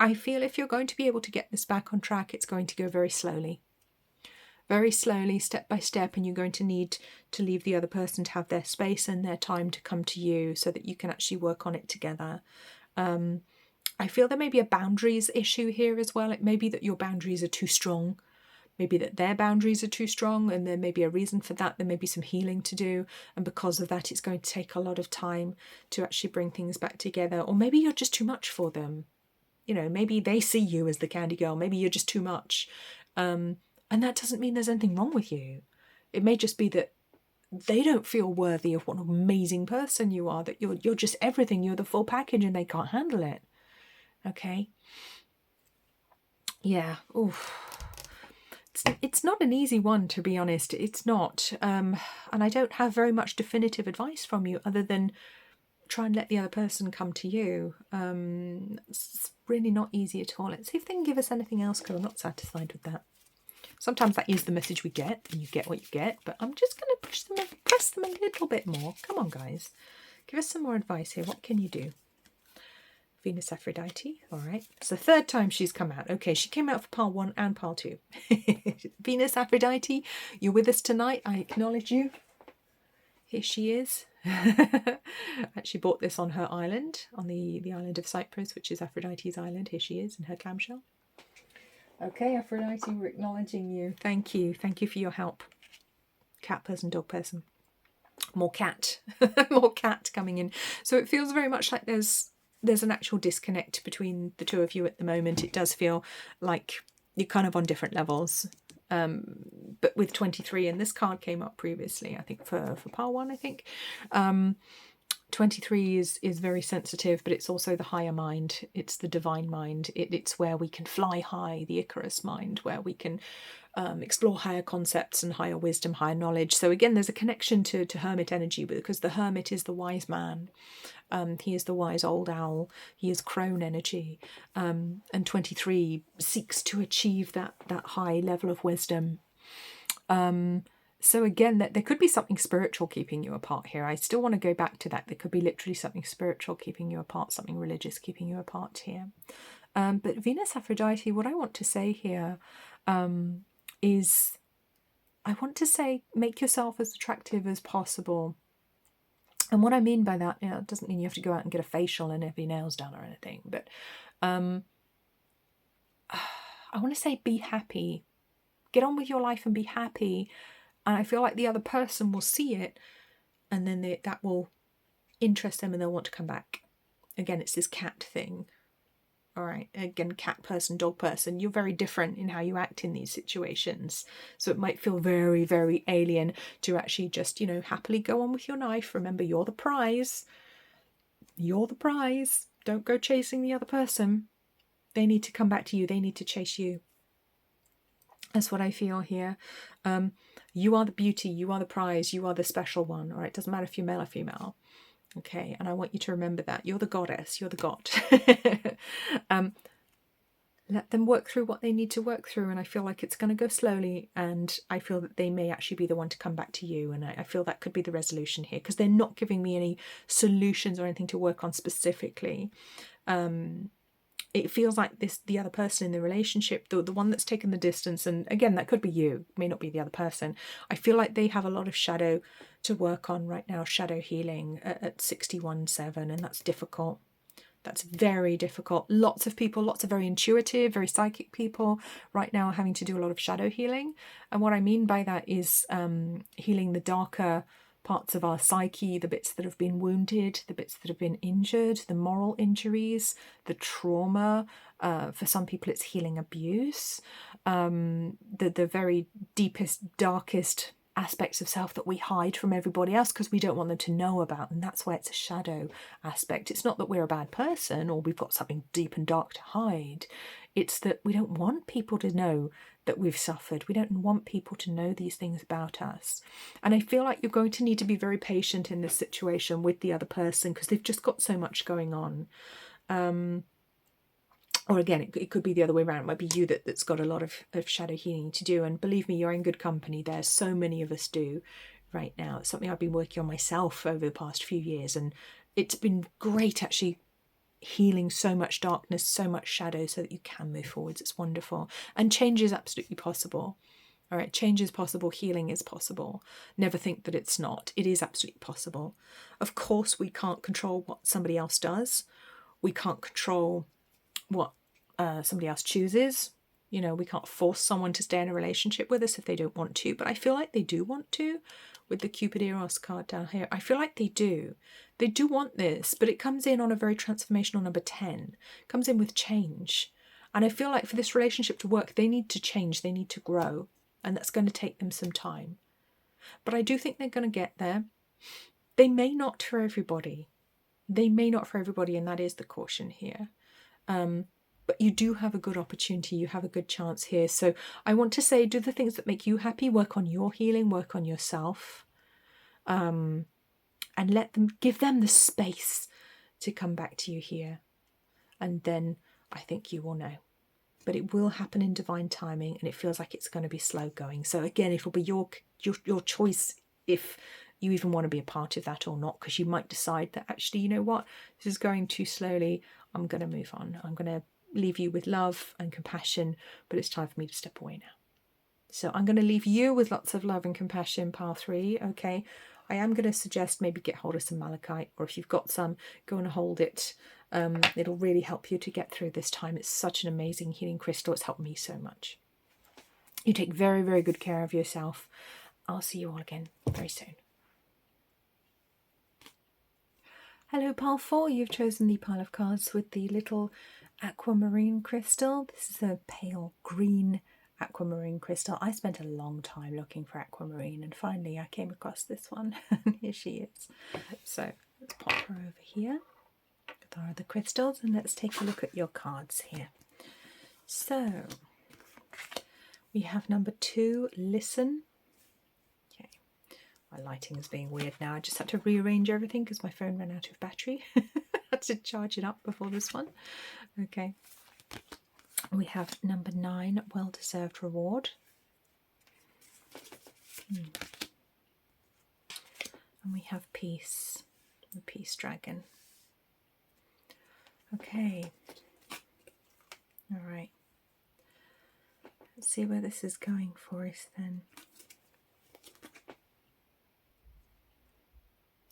S1: I feel if you're going to be able to get this back on track, it's going to go very slowly. Very slowly, step by step, and you're going to need to leave the other person to have their space and their time to come to you so that you can actually work on it together. I feel there may be a boundaries issue here as well. It may be that your boundaries are too strong. Maybe that their boundaries are too strong, and there may be a reason for that. There may be some healing to do, and because of that, it's going to take a lot of time to actually bring things back together. Or maybe you're just too much for them. You know, maybe they see you as the candy girl. Maybe you're just too much. And that doesn't mean there's anything wrong with you. It may just be that they don't feel worthy of what an amazing person you are, that you're just everything, you're the full package, and they can't handle it. Okay. Yeah. Oof. It's not an easy one, to be honest. It's not. And I don't have very much definitive advice from you other than try and let the other person come to you. It's really not easy at all. Let's see if they can give us anything else, because I'm not satisfied with that. Sometimes that is the message we get, and you get what you get, but I'm just going to press them a little bit more. Come on, guys. Give us some more advice here. What can you do? Venus Aphrodite. All right. It's the third time she's come out. Okay, she came out for pile 1 and pile 2. Venus Aphrodite, you're with us tonight. I acknowledge you. Here she is. Actually bought this on her island, on the island of Cyprus, which is Aphrodite's island. Here she is in her clamshell. Okay, Aphrodite, we're acknowledging you. Thank you. Thank you for your help. Cat person, dog person. More cat. More cat coming in. So it feels very much like there's an actual disconnect between the two of you at the moment. It does feel like you're kind of on different levels. But with 23, and this card came up previously, I think for pile 1, I think. 23 is very sensitive, but it's also the higher mind. It's the divine mind. It's where we can fly high, the Icarus mind, where we can explore higher concepts and higher wisdom, higher knowledge. So again, there's a connection to hermit energy, because the hermit is the wise man. He is the wise old owl. He is crone energy. And 23 seeks to achieve that high level of wisdom. So again, that there could be something spiritual keeping you apart here. I still want to go back to that. There could be literally something spiritual keeping you apart, something religious keeping you apart here. But Venus Aphrodite, what I want to say here is, I want to say, make yourself as attractive as possible. And what I mean by that, it doesn't mean you have to go out and get a facial and have your nails done or anything, but I want to say be happy. Get on with your life and be happy. And I feel like the other person will see it, and then that will interest them and they'll want to come back. Again, it's this cat thing. All right, again, cat person, dog person, you're very different in how you act in these situations. So it might feel very, very alien to actually just, happily go on with your life. Remember, you're the prize. You're the prize. Don't go chasing the other person. They need to come back to you. They need to chase you. That's what I feel here. You are the beauty. You are the prize. You are the special one. All right, doesn't matter if you're male or female. Okay, and I want you to remember that. You're the goddess, you're the god. Let them work through what they need to work through, and I feel like it's going to go slowly, and I feel that they may actually be the one to come back to you, and I feel that could be the resolution here, because they're not giving me any solutions or anything to work on specifically. It feels like the other person in the relationship, the one that's taken the distance, and again, that could be you, it may not be the other person. I feel like they have a lot of shadow to work on right now, shadow healing at 61.7, and that's difficult. That's very difficult. Lots of people, lots of very intuitive, very psychic people right now are having to do a lot of shadow healing. And what I mean by that is healing the darker parts of our psyche, the bits that have been wounded, the bits that have been injured, the moral injuries, the trauma. For some people, it's healing abuse, the very deepest, darkest aspects of self that we hide from everybody else because we don't want them to know about, and that's why it's a shadow aspect. It's not that we're a bad person or we've got something deep and dark to hide. It's that we don't want people to know that we've suffered. We don't want people to know these things about us. And I feel like you're going to need to be very patient in this situation with the other person because they've just got so much going on. Or again, it could be the other way around. It might be you that's got a lot of shadow healing to do. And believe me, you're in good company there. So many of us do right now. It's something I've been working on myself over the past few years. And it's been great actually healing so much darkness, so much shadow so that you can move forwards. It's wonderful. And change is absolutely possible. All right, change is possible. Healing is possible. Never think that it's not. It is absolutely possible. Of course, we can't control what somebody else does. We can't control what somebody else chooses. You know, we can't force someone to stay in a relationship with us if they don't want to, but I feel like they do want to. With the Cupid Eros card down here, I feel like they do. They do want this, but it comes in on a very transformational number 10. It comes in with change. And I feel like for this relationship to work, they need to change, they need to grow, and that's going to take them some time. but I do think they're going to get there. They may not for everybody. They may not for everybody, and that is the caution here. But you do have a good opportunity. You have a good chance here. So I want to say, do the things that make you happy. Work on your healing. Work on yourself. And give them the space to come back to you here. And then I think you will know. But it will happen in divine timing, and it feels like it's going to be slow going. So again, it'll be your choice if you even want to be a part of that or not, because you might decide that actually, you know what, this is going too slowly. I'm going to move on. I'm going to leave you with love and compassion, but it's time for me to step away now. So I'm going to leave you with lots of love and compassion, pile 3, okay? I am going to suggest maybe get hold of some malachite, or if you've got some, go and hold it. It'll really help you to get through this time. It's such an amazing healing crystal. It's helped me so much. You take very, very good care of yourself. I'll see you all again very soon. Hello, pile 4. You've chosen the pile of cards with the little aquamarine crystal. This is a pale green aquamarine crystal. I spent a long time looking for aquamarine, and finally I came across this one. And here she is. So let's pop her over here. There are the crystals, and let's take a look at your cards here. So we have number 2, listen. Okay, my lighting is being weird now. I just had to rearrange everything because my phone ran out of battery. I had to charge it up before this one. Okay. We have number 9, well-deserved reward. And we have peace, the peace dragon. Okay. All right. Let's see where this is going for us then.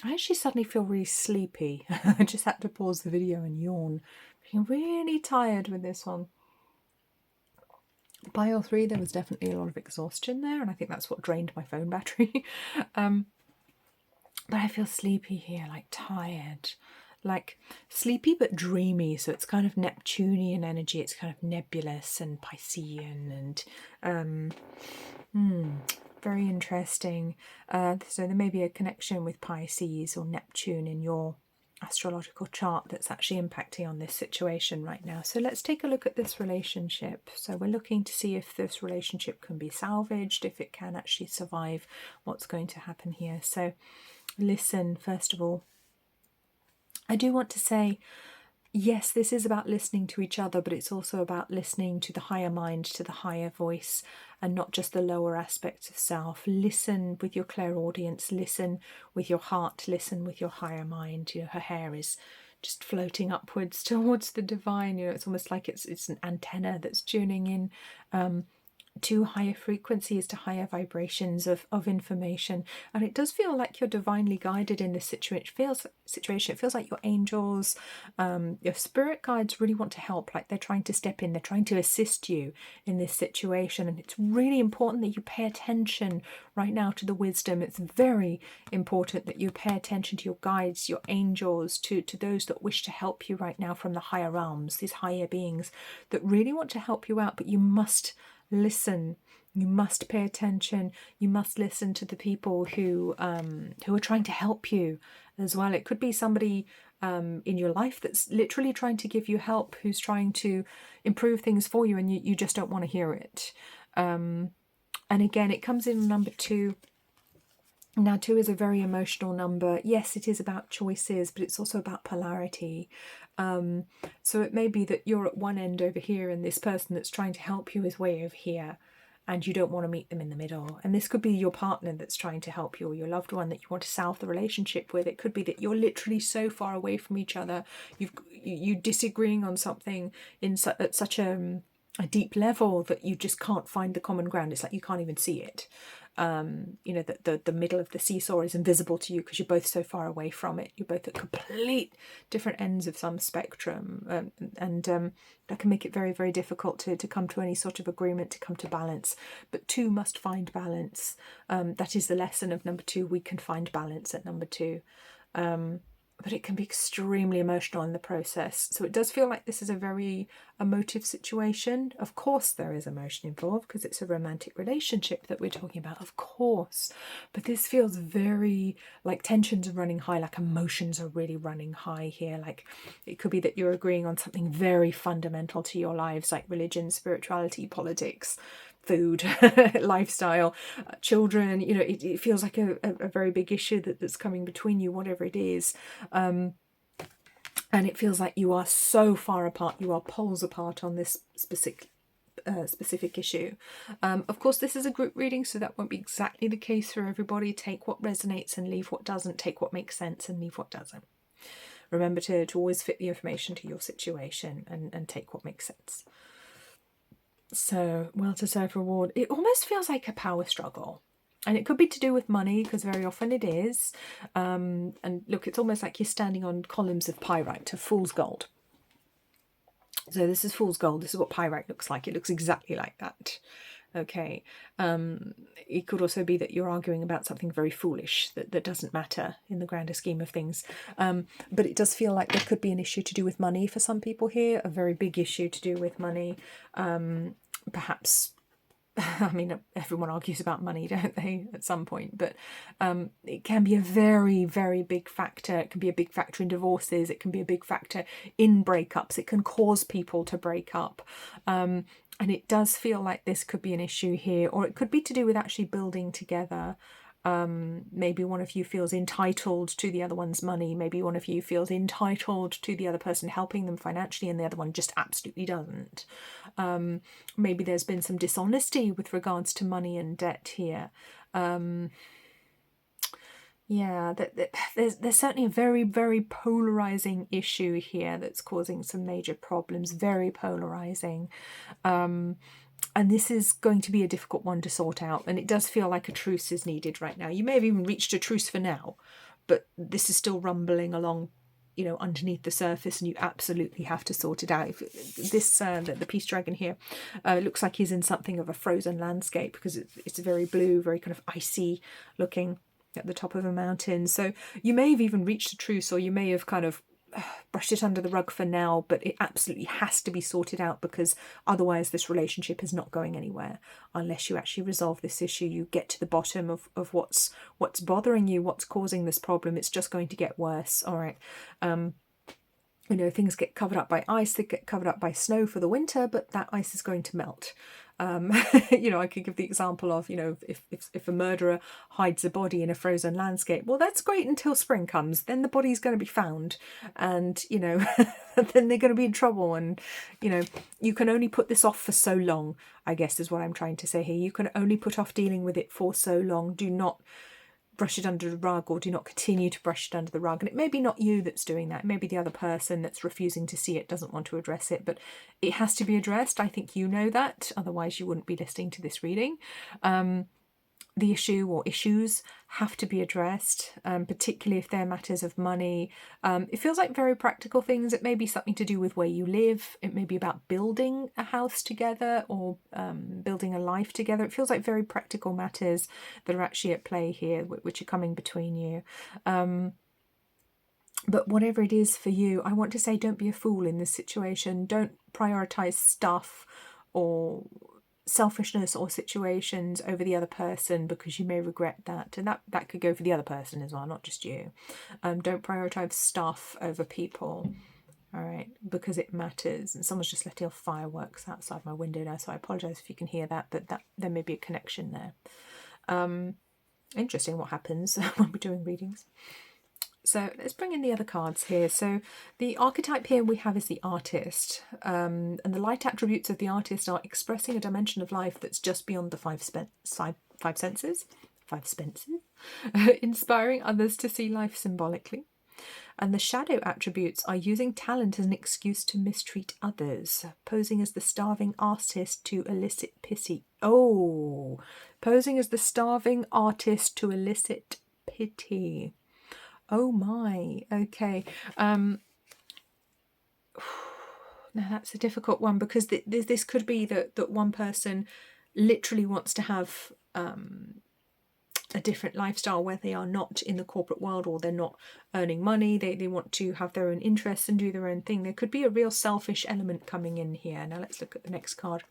S1: I actually suddenly feel really sleepy. I just had to pause the video and yawn. I'm really tired with this one. Pile 3, there was definitely a lot of exhaustion there, and I think that's what drained my phone battery. But I feel sleepy here, like tired. Like sleepy but dreamy, so it's kind of Neptunian energy. It's kind of nebulous and Piscean and very interesting. So there may be a connection with Pisces or Neptune in your astrological chart that's actually impacting on this situation right now. So let's take a look at this relationship. So we're looking to see if this relationship can be salvaged, if it can actually survive what's going to happen here. So listen, first of all. I do want to say, yes, this is about listening to each other, but it's also about listening to the higher mind, to the higher voice, and not just the lower aspects of self. Listen with your clairaudience, listen with your heart, listen with your higher mind. You know, her hair is just floating upwards towards the divine. You know, it's almost like it's an antenna that's tuning in to higher frequencies, to higher vibrations of information. And it does feel like you're divinely guided in this situation. It feels like your angels, your spirit guides really want to help, like they're trying to step in, they're trying to assist you in this situation. And it's really important that you pay attention right now to the wisdom. It's very important that you pay attention to your guides, your angels, to those that wish to help you right now from the higher realms, these higher beings that really want to help you out. But you must listen, you must pay attention, you must listen to the people who are trying to help you as well. It could be somebody in your life that's literally trying to give you help, who's trying to improve things for you, and you just don't want to hear it. And again, it comes in number 2. Now 2 is a very emotional number. Yes, it is about choices, but it's also about polarity. So it may be that you're at one end over here and this person that's trying to help you is way over here, and you don't want to meet them in the middle. And this could be your partner that's trying to help you, or your loved one that you want to salve the relationship with. It could be that you're literally so far away from each other, you disagreeing on something at such a deep level that you just can't find the common ground. It's like you can't even see it. You know, the middle of the seesaw is invisible to you because you're both so far away from it. You're both at complete different ends of some spectrum, and that can make it very, very difficult to come to any sort of agreement, to come to balance. But 2 must find balance. That is the lesson of number 2. We can find balance at number 2. but it can be extremely emotional in the process. So it does feel like this is a very emotive situation. Of course there is emotion involved because it's a romantic relationship that we're talking about, of course. But this feels very like tensions are running high, like emotions are really running high here. Like it could be that you're agreeing on something very fundamental to your lives, like religion, spirituality, politics, food, lifestyle, children. You know, it feels like a very big issue that's coming between you, whatever it is. And it feels like you are so far apart, you are poles apart on this specific issue. Of course, this is a group reading, so that won't be exactly the case for everybody. Take what resonates and leave what doesn't. Take what makes sense and leave what doesn't. Remember to always fit the information to your situation and take what makes sense. So, well-deserved reward. It almost feels like a power struggle. And it could be to do with money, because very often it is. And look, it's almost like you're standing on columns of pyrite, of fool's gold. So this is fool's gold. This is what pyrite looks like. It looks exactly like that. Okay. It could also be that you're arguing about something very foolish that doesn't matter in the grander scheme of things. But it does feel like there could be an issue to do with money for some people here, a very big issue to do with money. Perhaps, I mean, everyone argues about money, don't they, at some point? But it can be a very, very big factor. It can be a big factor in divorces. It can be a big factor in breakups. It can cause people to break up. And it does feel like this could be an issue here, or it could be to do with actually building together. Maybe one of you feels entitled to the other one's money. Maybe one of you feels entitled to the other person helping them financially and the other one just absolutely doesn't. Maybe there's been some dishonesty with regards to money and debt here. Yeah, there's certainly a very, very polarizing issue here that's causing some major problems, very polarizing. And this is going to be a difficult one to sort out. And it does feel like a truce is needed right now. You may have even reached a truce for now, but this is still rumbling along, you know, underneath the surface, and you absolutely have to sort it out. This, the peace dragon here, looks like he's in something of a frozen landscape because it's very blue, very kind of icy looking at the top of a mountain. So you may have even reached a truce, or you may have kind of brushed it under the rug for now, but it absolutely has to be sorted out, because otherwise this relationship is not going anywhere unless you actually resolve this issue. You get to the bottom of what's bothering you, what's causing this problem. It's just going to get worse. All right. You know, things get covered up by ice, they get covered up by snow for the winter, but that ice is going to melt. You know, I could give the example of, you know, if a murderer hides a body in a frozen landscape, well, that's great until spring comes. Then the body's going to be found, and, you know, then they're going to be in trouble. And, you know, you can only put this off for so long, I guess is what I'm trying to say here. You can only put off dealing with it for so long. Do not brush it under the rug, or do not continue to brush it under the rug. And it may be not you that's doing that. It may be the other person that's refusing to see it, doesn't want to address it, but it has to be addressed. I think you know that, otherwise you wouldn't be listening to this reading. The issue or issues have to be addressed, particularly if they're matters of money. It feels like very practical things. It may be something to do with where you live. It may be about building a house together, or building a life together. It feels like very practical matters that are actually at play here, which are coming between you. But whatever it is for you, I want to say, don't be a fool in this situation. Don't prioritize stuff or selfishness or situations over the other person, because you may regret that. And that could go for the other person as well, not just you. Don't prioritize stuff over people, all right, because it matters. And someone's just letting off fireworks outside my window now, so I apologize if you can hear that, but there may be a connection there. Interesting what happens when we're doing readings. So let's bring in the other cards here. So the archetype here we have is the artist. And the light attributes of the artist are expressing a dimension of life that's just beyond the five senses, inspiring others to see life symbolically. And the shadow attributes are using talent as an excuse to mistreat others, posing as the starving artist to elicit pity. Oh, posing as the starving artist to elicit pity. Oh my, okay. Now that's a difficult one, because this could be that one person literally wants to have a different lifestyle where they are not in the corporate world, or they're not earning money. They want to have their own interests and do their own thing. There could be a real selfish element coming in here. Now let's look at the next card.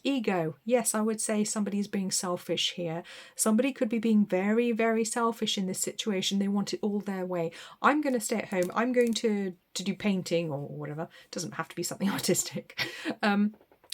S1: Ego. Yes, I would say somebody's being selfish here. Somebody could be being very, very selfish in this situation. They want it all their way. I'm going to stay at home. I'm going to do painting or whatever. It doesn't have to be something artistic.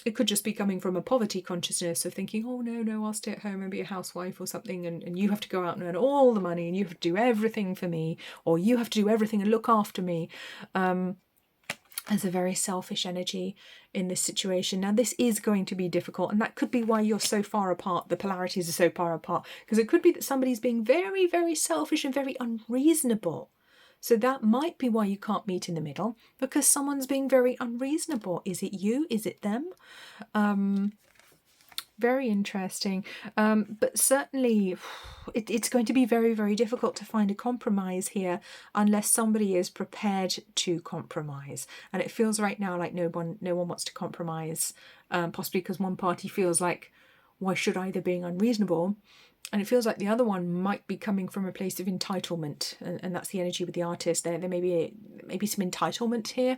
S1: It could just be coming from a poverty consciousness of thinking, oh no, I'll stay at home and be a housewife or something, and you have to go out and earn all the money and you have to do everything for me, or you have to do everything and look after me. There's a very selfish energy in this situation. Now this is going to be difficult, and that could be why you're so far apart, the polarities are so far apart, because it could be that somebody's being very, very selfish and very unreasonable. So that might be why you can't meet in the middle, because someone's being very unreasonable. Is it you? Is it them? Very interesting. But certainly it's going to be very, very difficult to find a compromise here unless somebody is prepared to compromise. And it feels right now like no one wants to compromise, possibly because one party feels like, why should I? They're being unreasonable. And it feels like the other one might be coming from a place of entitlement, and that's the energy with the artist. There may be some entitlement here.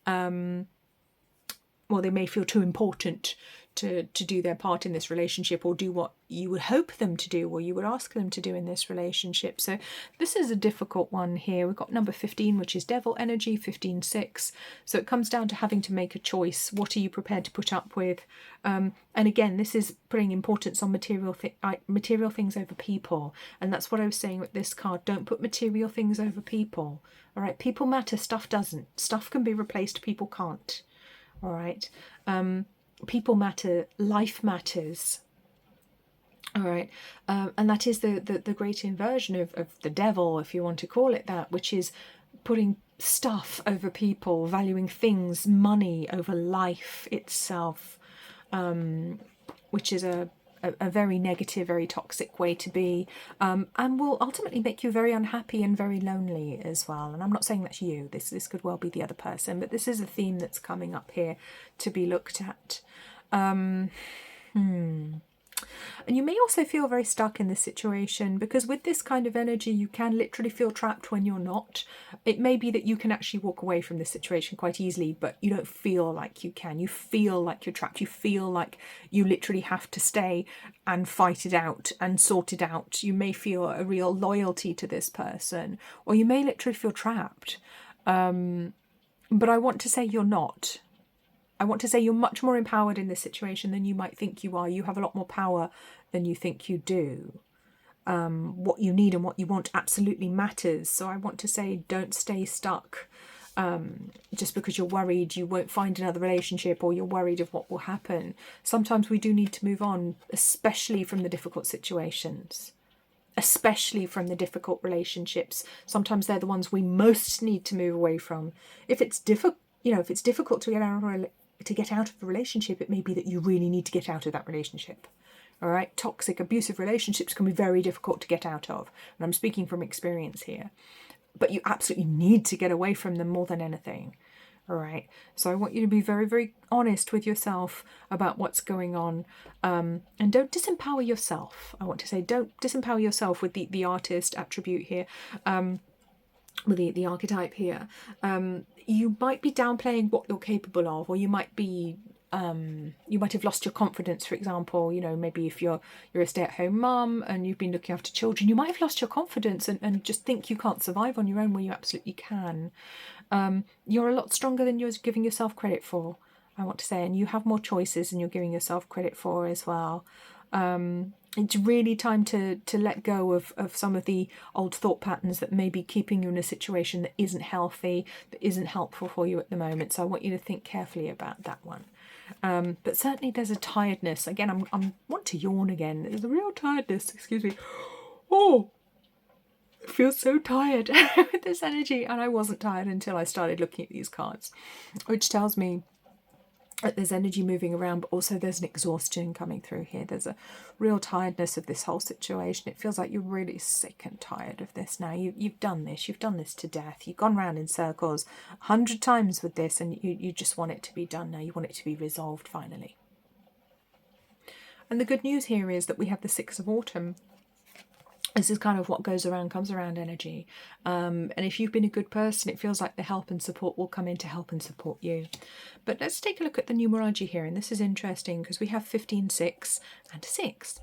S1: Well, they may feel too important to do their part in this relationship, or do what you would hope them to do, or you would ask them to do in this relationship. So this is a difficult one here. We've got number 15, which is devil energy, 15-6. So it comes down to having to make a choice. What are you prepared to put up with? And again, this is putting importance on material things over people. And that's what I was saying with this card. Don't put material things over people. All right, people matter, stuff doesn't. Stuff can be replaced, people can't. All right. People matter, life matters. All right. And that is the great inversion of the devil, if you want to call it that, which is putting stuff over people, valuing things, money over life itself, which is a very negative, very toxic way to be, and will ultimately make you very unhappy and very lonely as well. And I'm not saying that's you, this could well be the other person, but this is a theme that's coming up here to be looked at. And you may also feel very stuck in this situation, because with this kind of energy you can literally feel trapped when you're not. It may be that you can actually walk away from this situation quite easily, but you don't feel like you can. You feel like you're trapped. You feel like you literally have to stay and fight it out and sort it out. You may feel a real loyalty to this person, or you may literally feel trapped. But I want to say you're not. I want to say you're much more empowered in this situation than you might think you are. You have a lot more power than you think you do. What you need and what you want absolutely matters. So I want to say don't stay stuck just because you're worried you won't find another relationship, or you're worried of what will happen. Sometimes we do need to move on, especially from the difficult situations. Especially from the difficult relationships. Sometimes they're the ones we most need to move away from. If it's difficult, if it's difficult to get out of a relationship, it may be that you really need to get out of that relationship. All right, toxic, abusive relationships can be very difficult to get out of, and I'm speaking from experience here. But you absolutely need to get away from them more than anything. All right, so I want you to be very, very honest with yourself about what's going on, and don't disempower yourself. I want to say don't disempower yourself with the artist attribute here, with the archetype here. You might be downplaying what you're capable of, or you might be you might have lost your confidence, for example. Maybe if you're a stay-at-home mum and you've been looking after children, you might have lost your confidence and just think you can't survive on your own, where you absolutely can. You're a lot stronger than you're giving yourself credit for, I want to say, and you have more choices than you're giving yourself credit for as well. It's really time to let go of some of the old thought patterns that may be keeping you in a situation that isn't healthy, that isn't helpful for you at the moment. So I want you to think carefully about that one. But certainly there's a tiredness. Again, I want to yawn again. There's a real tiredness, excuse me. Oh, I feel so tired with this energy. And I wasn't tired until I started looking at these cards, which tells me that there's energy moving around, but also there's an exhaustion coming through here. There's a real tiredness of this whole situation. It feels like you're really sick and tired of this now. You've done this. You've done this to death. You've gone round in circles 100 times with this, and you just want it to be done now. You want it to be resolved finally. And the good news here is that we have the 6 of Autumn. This is kind of what goes around comes around energy. And if you've been a good person, it feels like the help and support will come in to help and support you. But let's take a look at the numerology here. And this is interesting because we have 15, 6 and 6.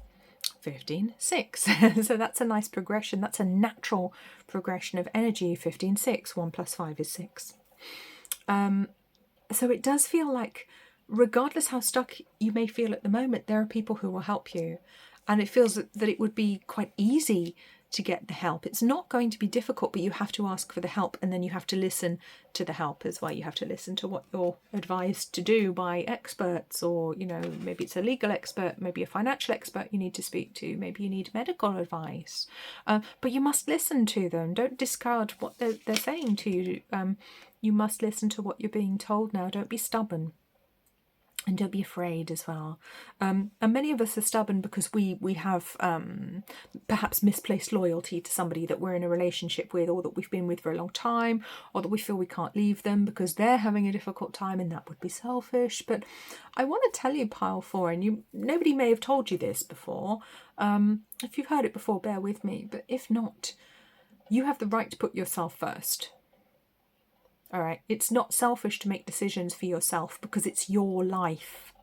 S1: 15, 6. So that's a nice progression. That's a natural progression of energy. 15, 6. 1 plus 5 is 6. So it does feel like, regardless how stuck you may feel at the moment, there are people who will help you. And it feels that it would be quite easy to get the help. It's not going to be difficult, but you have to ask for the help, and then you have to listen to the help as well. You have to listen to what you're advised to do by experts, or, you know, maybe it's a legal expert, maybe a financial expert you need to speak to, maybe you need medical advice. But you must listen to them. Don't discard what they're saying to you. You must listen to what you're being told now. Don't be stubborn. And don't be afraid as well. And many of us are stubborn because we have perhaps misplaced loyalty to somebody that we're in a relationship with, or that we've been with for a long time, or that we feel we can't leave them because they're having a difficult time, and that would be selfish. But I want to tell you, Pile 4, and nobody may have told you this before. If you've heard it before, bear with me. But if not, you have the right to put yourself first. All right, it's not selfish to make decisions for yourself because it's your life.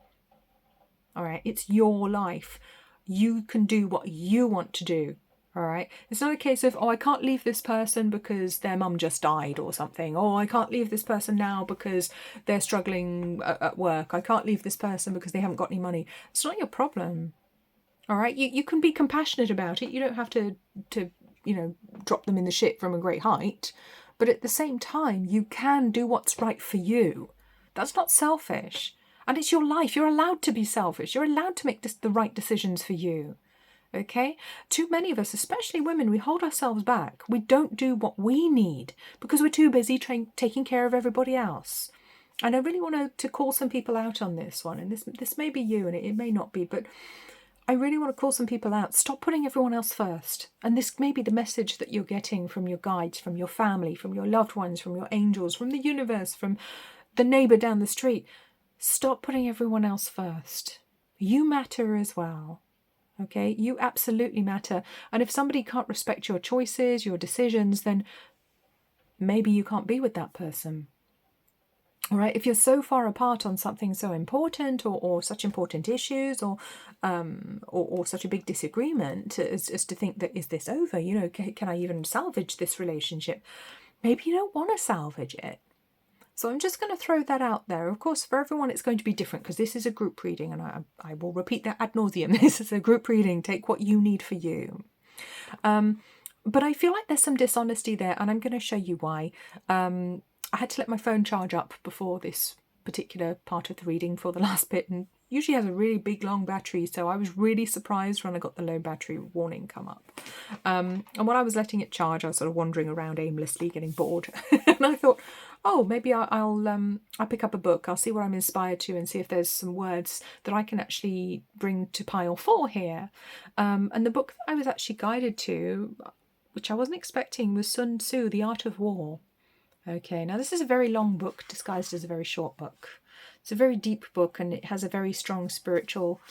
S1: All right, it's your life. You can do what you want to do. All right, it's not a case of, oh, I can't leave this person because their mum just died or something. Oh, I can't leave this person now because they're struggling at work. I can't leave this person because they haven't got any money. It's not your problem. All right, you can be compassionate about it. You don't have to drop them in the shit from a great height. But at the same time, you can do what's right for you. That's not selfish. And it's your life. You're allowed to be selfish. You're allowed to make the right decisions for you. Okay? Too many of us, especially women, we hold ourselves back. We don't do what we need because we're too busy taking care of everybody else. And I really want to call some people out on this one. And this may be you, and it may not be, but I really want to call some people out. Stop putting everyone else first. And this may be the message that you're getting from your guides, from your family, from your loved ones, from your angels, from the universe, from the neighbour down the street. Stop putting everyone else first. You matter as well. Okay? You absolutely matter. And if somebody can't respect your choices, your decisions, then maybe you can't be with that person. All right, if you're so far apart on something so important, or such important issues, or such a big disagreement as to think that, is this over? You know, can I even salvage this relationship? Maybe you don't want to salvage it. So I'm just going to throw that out there. Of course, for everyone it's going to be different because this is a group reading, and I will repeat that ad nauseum. This is a group reading. Take what you need for you. But I feel like there's some dishonesty there, and I'm going to show you why. I had to let my phone charge up before this particular part of the reading for the last bit, and usually has a really big long battery, so I was really surprised when I got the low battery warning come up. And when I was letting it charge, I was sort of wandering around aimlessly, getting bored, and I thought, oh, maybe I'll pick up a book. I'll see what I'm inspired to and see if there's some words that I can actually bring to pile 4 here. And the book that I was actually guided to, which I wasn't expecting, was Sun Tzu, The Art of War. Okay, now this is a very long book disguised as a very short book. It's a very deep book, and it has a very strong spiritual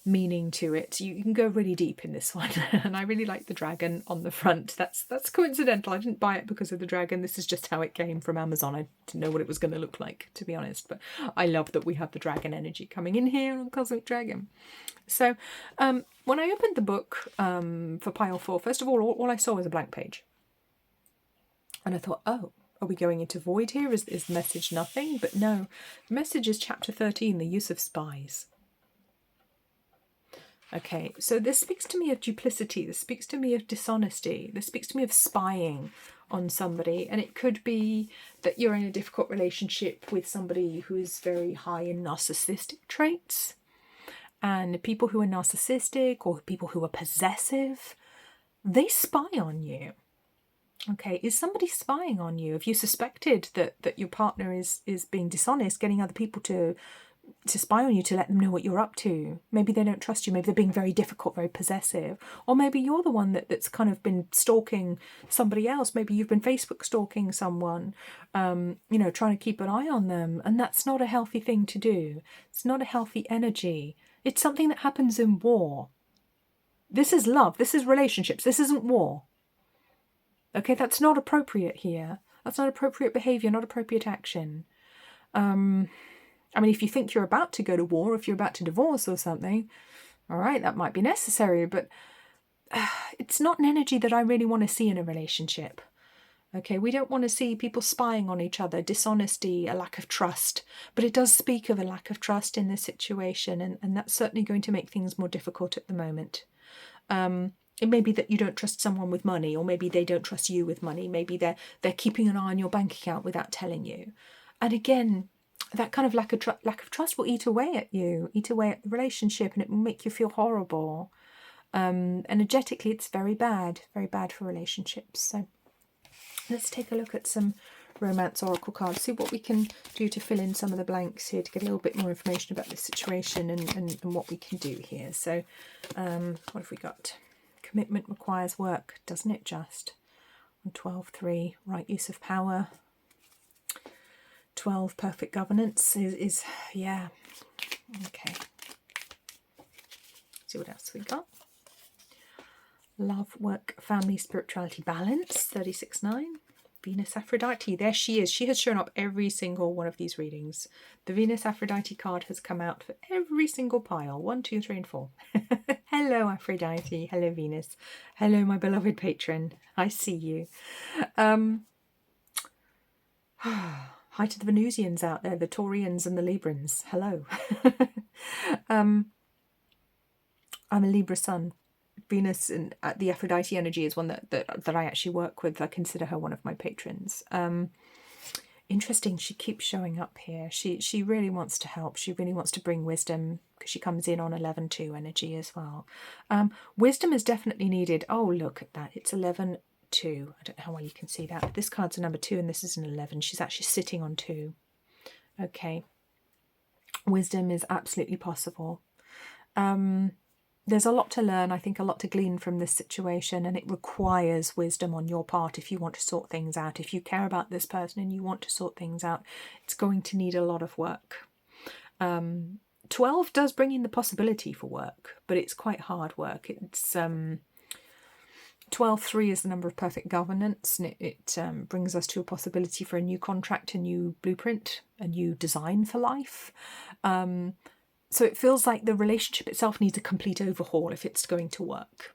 S1: meaning to it. You can go really deep in this one, and I really like the dragon on the front. That's coincidental. I didn't buy it because of the dragon. This is just how it came from Amazon. I didn't know what it was going to look like, to be honest, but I love that we have the dragon energy coming in here on Cosmic Dragon. So when I opened the book for pile 4, first of all I saw was a blank page, and I thought, oh, are we going into void here? Is the message nothing? But no, the message is chapter 13, the use of spies. Okay, so this speaks to me of duplicity. This speaks to me of dishonesty. This speaks to me of spying on somebody. And it could be that you're in a difficult relationship with somebody who is very high in narcissistic traits. And people who are narcissistic, or people who are possessive, they spy on you. Okay, is somebody spying on you? If you suspected that your partner is being dishonest, getting other people to spy on you to let them know what you're up to. Maybe they don't trust you. Maybe they're being very difficult, very possessive. Or maybe you're the one that's kind of been stalking somebody else. Maybe you've been Facebook stalking someone, trying to keep an eye on them. And that's not a healthy thing to do. It's not a healthy energy. It's something that happens in war. This is love. This is relationships. This isn't war. Okay, that's not appropriate here. That's not appropriate behaviour, not appropriate action. I mean, if you think you're about to go to war, if you're about to divorce or something, all right, that might be necessary, but it's not an energy that I really want to see in a relationship. Okay, we don't want to see people spying on each other, dishonesty, a lack of trust, but it does speak of a lack of trust in this situation, and that's certainly going to make things more difficult at the moment. It may be that you don't trust someone with money, or maybe they don't trust you with money. Maybe they're keeping an eye on your bank account without telling you. And again, that kind of lack of trust will eat away at you, eat away at the relationship, and it will make you feel horrible. Energetically, it's very bad for relationships. So let's take a look at some Romance Oracle cards, see what we can do to fill in some of the blanks here to get a little bit more information about this situation and what we can do here. So what have we got? Commitment requires work, doesn't it just? On 12-3, right use of power. 12, perfect governance is yeah. Okay. See what else we got. Love, work, family, spirituality, balance, 36-9. Venus Aphrodite, there she is. She has shown up every single one of these readings. The Venus Aphrodite card has come out for every single pile. 1, 2, 3, and 4. Hello Aphrodite, hello Venus, hello my beloved patron. I see you. Hi to the Venusians out there, the Taurians and the Librans. Hello. I'm a Libra sun. Venus and the Aphrodite energy is one that I actually work with. I consider her one of my patrons. Interesting, she keeps showing up here. She really wants to help. She really wants to bring wisdom, because she comes in on 11-2 energy as well. Wisdom is definitely needed. Oh, look at that. It's 11-2. I don't know how well you can see that. This card's a number 2 and this is an 11. She's actually sitting on 2. Okay. Wisdom is absolutely possible. There's a lot to learn, I think, a lot to glean from this situation, and it requires wisdom on your part if you want to sort things out. If you care about this person and you want to sort things out, it's going to need a lot of work. 12 does bring in the possibility for work, but it's quite hard work. It's 12-3 is the number of perfect governance, and it brings us to a possibility for a new contract, a new blueprint, a new design for life. So it feels like the relationship itself needs a complete overhaul if it's going to work.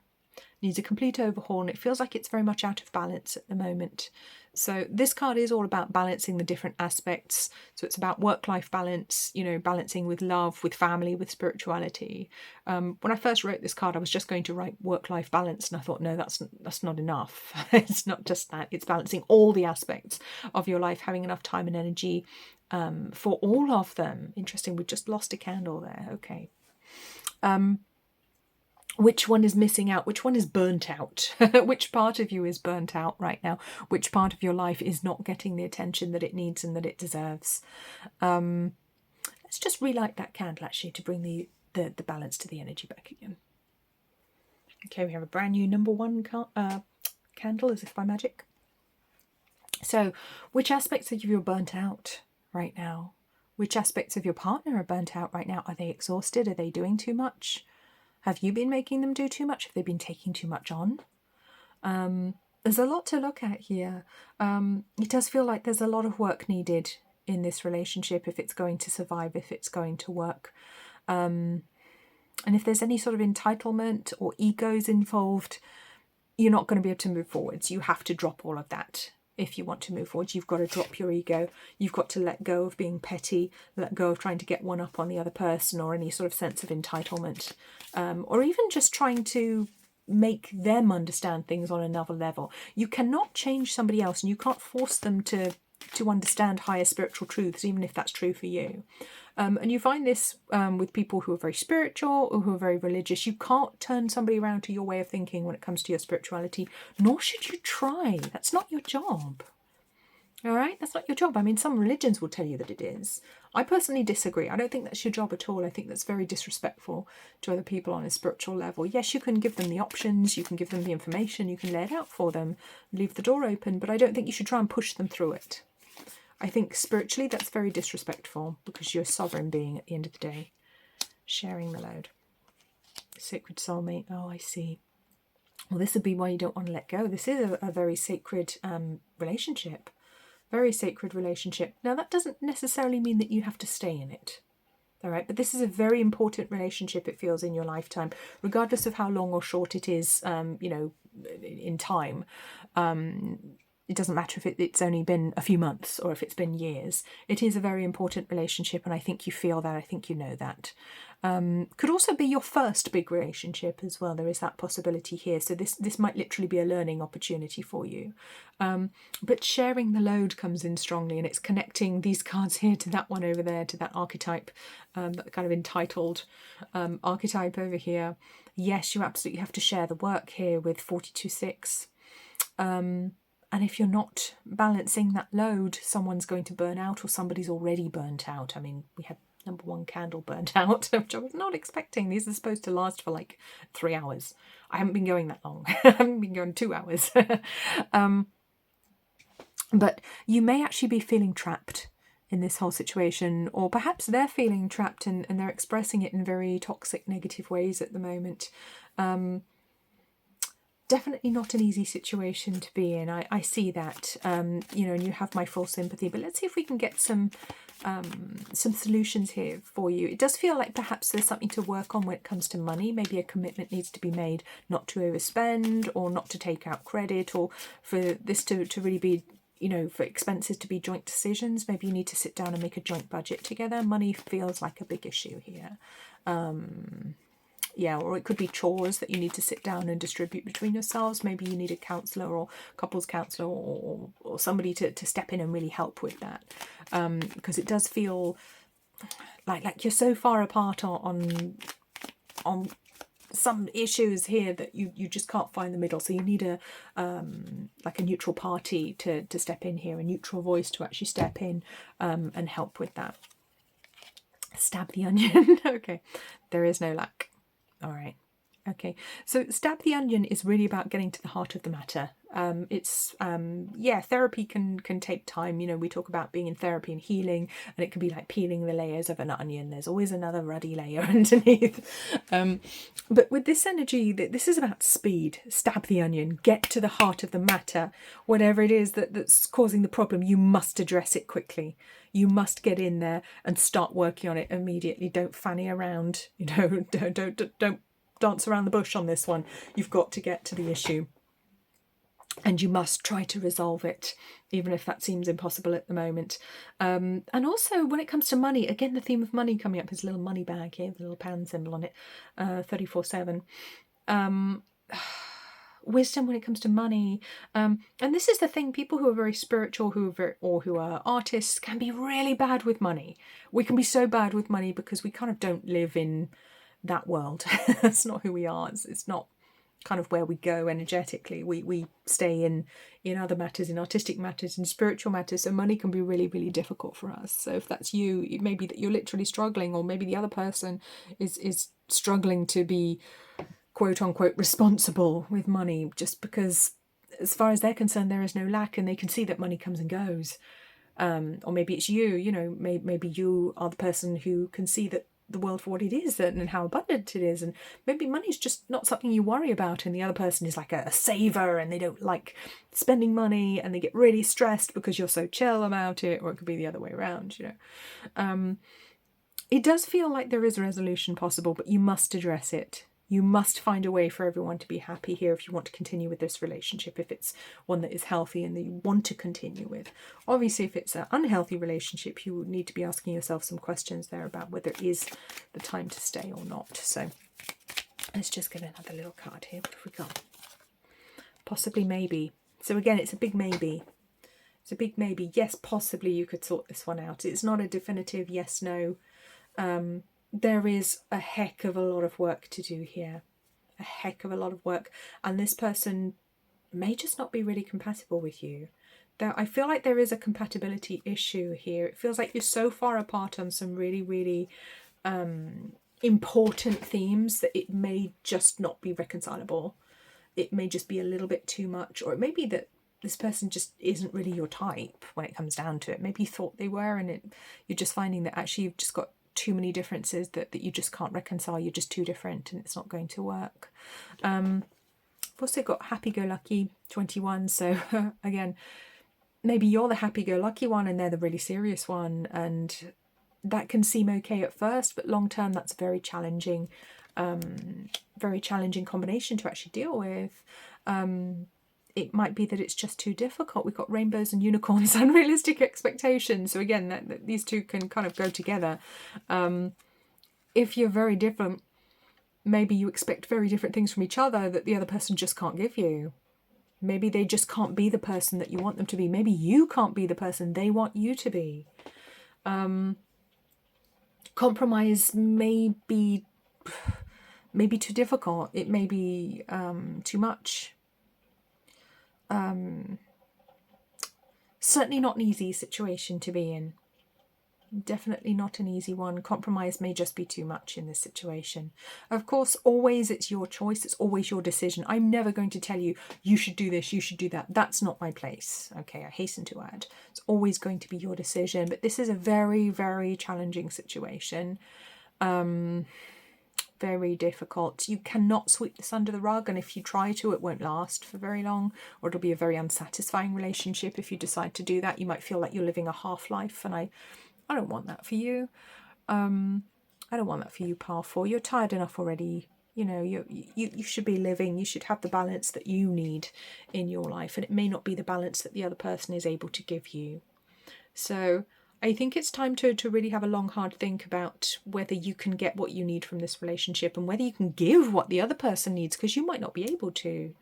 S1: Needs a complete overhaul, and it feels like it's very much out of balance at the moment. So this card is all about balancing the different aspects. So it's about work-life balance, you know, balancing with love, with family, with spirituality. When I first wrote this card, I was just going to write work-life balance, and I thought, no, that's not enough. It's not just that. It's balancing all the aspects of your life, having enough time and energy for all of them. Interesting, we've just lost a candle there. Okay. Which one is missing out? Which one is burnt out? Which part of you is burnt out right now? Which part of your life is not getting the attention that it needs and that it deserves? Let's just relight that candle actually to bring the balance to the energy back again. Okay, we have a brand new number 1 candle, as if by magic. So, which aspects of you are burnt out right now? Which aspects of your partner are burnt out right now? Are they exhausted? Are they doing too much? Have you been making them do too much? Have they been taking too much on? There's a lot to look at here. It does feel like there's a lot of work needed in this relationship if it's going to survive, if it's going to work. And if there's any sort of entitlement or egos involved, you're not going to be able to move forwards. You have to drop all of that. If you want to move forward, you've got to drop your ego. You've got to let go of being petty, let go of trying to get one up on the other person, or any sort of sense of entitlement, or even just trying to make them understand things on another level. You cannot change somebody else, and you can't force them to understand higher spiritual truths, even if that's true for you. And you find this with people who are very spiritual or who are very religious. You can't turn somebody around to your way of thinking when it comes to your spirituality, nor should you try. That's not your job. All right? That's not your job. I mean, some religions will tell you that it is. I personally disagree. I don't think that's your job at all. I think that's very disrespectful to other people on a spiritual level. Yes, you can give them the options, you can give them the information, you can lay it out for them, leave the door open, but I don't think you should try and push them through it. I think spiritually that's very disrespectful, because you're a sovereign being at the end of the day, sharing the load. Sacred soulmate. Oh, I see. Well, this would be why you don't want to let go. This is a very sacred relationship. Very sacred relationship. Now, that doesn't necessarily mean that you have to stay in it. All right, but this is a very important relationship, it feels, in your lifetime, regardless of how long or short it is, in time. It doesn't matter if it's only been a few months or if it's been years. It is a very important relationship, and I think you feel that. I think you know that. Could also be your first big relationship as well. There is that possibility here. So this might literally be a learning opportunity for you. But sharing the load comes in strongly, and it's connecting these cards here to that one over there, to that archetype, that kind of entitled archetype over here. Yes, you absolutely have to share the work here with 42-6. And if you're not balancing that load, someone's going to burn out, or somebody's already burnt out. I mean, we had number one candle burnt out, which I was not expecting. These are supposed to last for like 3 hours. I haven't been going that long. I haven't been going 2 hours. But you may actually be feeling trapped in this whole situation, or perhaps they're feeling trapped and they're expressing it in very toxic, negative ways at the moment. Definitely not an easy situation to be in. I see that, and you have my full sympathy. But let's see if we can get some solutions here for you. It does feel like perhaps there's something to work on when it comes to money. Maybe a commitment needs to be made not to overspend, or not to take out credit, or for this to really be, for expenses to be joint decisions. Maybe you need to sit down and make a joint budget together. Money feels like a big issue here. Yeah, or it could be chores that you need to sit down and distribute between yourselves. Maybe you need a counsellor or couples counsellor, or somebody to step in and really help with that. Because it does feel like you're so far apart on some issues here that you just can't find the middle. So you need a like a neutral party to step in here, a neutral voice to actually step in and help with that. Stab the onion. Okay, there is no lack. All right. Okay. So stab the onion is really about getting to the heart of the matter. Therapy can take time. We talk about being in therapy and healing, and it can be like peeling the layers of an onion. There's always another ruddy layer underneath. But with this energy, this is about speed. Stab the onion. Get to the heart of the matter. Whatever it is that's causing the problem, you must address it quickly. You must get in there and start working on it immediately. Don't fanny around. Don't dance around the bush on this one. You've got to get to the issue. And you must try to resolve it, even if that seems impossible at the moment. And also, when it comes to money, again, the theme of money coming up is a little money bag here, the little pound symbol on it, 34/7. Wisdom when it comes to money. And this is the thing, people who are very spiritual, or who are artists, can be really bad with money. We can be so bad with money because we kind of don't live in that world. That's not who we are. It's not kind of where we go energetically. We stay in other matters, in artistic matters, in spiritual matters. So money can be really, really difficult for us. So if that's you, it may be that you're literally struggling, or maybe the other person is struggling to be quote unquote responsible with money, just because as far as they're concerned there is no lack, and they can see that money comes and goes. Or maybe it's you, maybe you are the person who can see that the world for what it is and how abundant it is, and maybe money's just not something you worry about, and the other person is like a saver and they don't like spending money and they get really stressed because you're so chill about it. Or it could be the other way around. It does feel like there is a resolution possible, but you must address it. You must find a way for everyone to be happy here if you want to continue with this relationship, if it's one that is healthy and that you want to continue with. Obviously, if it's an unhealthy relationship, you would need to be asking yourself some questions there about whether it is the time to stay or not. So let's just get another little card here. What have we got? Possibly, maybe. So again, it's a big maybe. It's a big maybe. Yes, possibly you could sort this one out. It's not a definitive yes, no. There is a heck of a lot of work to do here. A heck of a lot of work. And this person may just not be really compatible with you. I feel like there is a compatibility issue here. It feels like you're so far apart on some really, really important themes that it may just not be reconcilable. It may just be a little bit too much. Or it may be that this person just isn't really your type when it comes down to it. Maybe you thought they were, and you're just finding that actually you've just got too many differences that you just can't reconcile. You're just too different and it's not going to work. I've also got happy-go-lucky 21. So again, maybe you're the happy-go-lucky one and they're the really serious one. And that can seem okay at first, but long term, that's a very challenging combination to actually deal with. It might be that it's just too difficult. We've got rainbows and unicorns, unrealistic expectations. So again, these two can kind of go together. If you're very different, maybe you expect very different things from each other that the other person just can't give you. Maybe they just can't be the person that you want them to be. Maybe you can't be the person they want you to be. Compromise may be too difficult. It may be too much. Certainly not an easy situation to be in. Definitely not an easy one. Compromise may just be too much in this situation. Of course, always it's your choice. It's always your decision. I'm never going to tell you, you should do this, you should do that. That's not my place. Okay, I hasten to add. It's always going to be your decision. But this is a very, very challenging situation. Very difficult. You cannot sweep this under the rug, and if you try to, it won't last for very long, or it'll be a very unsatisfying relationship if you decide to do that. You might feel like you're living a half-life, and I don't want that for you. I don't want that for you, pile 4. You're tired enough already. You know, you should be living. You should have the balance that you need in your life, and it may not be the balance that the other person is able to give you. So I think it's time to really have a long, hard think about whether you can get what you need from this relationship and whether you can give what the other person needs, because you might not be able to.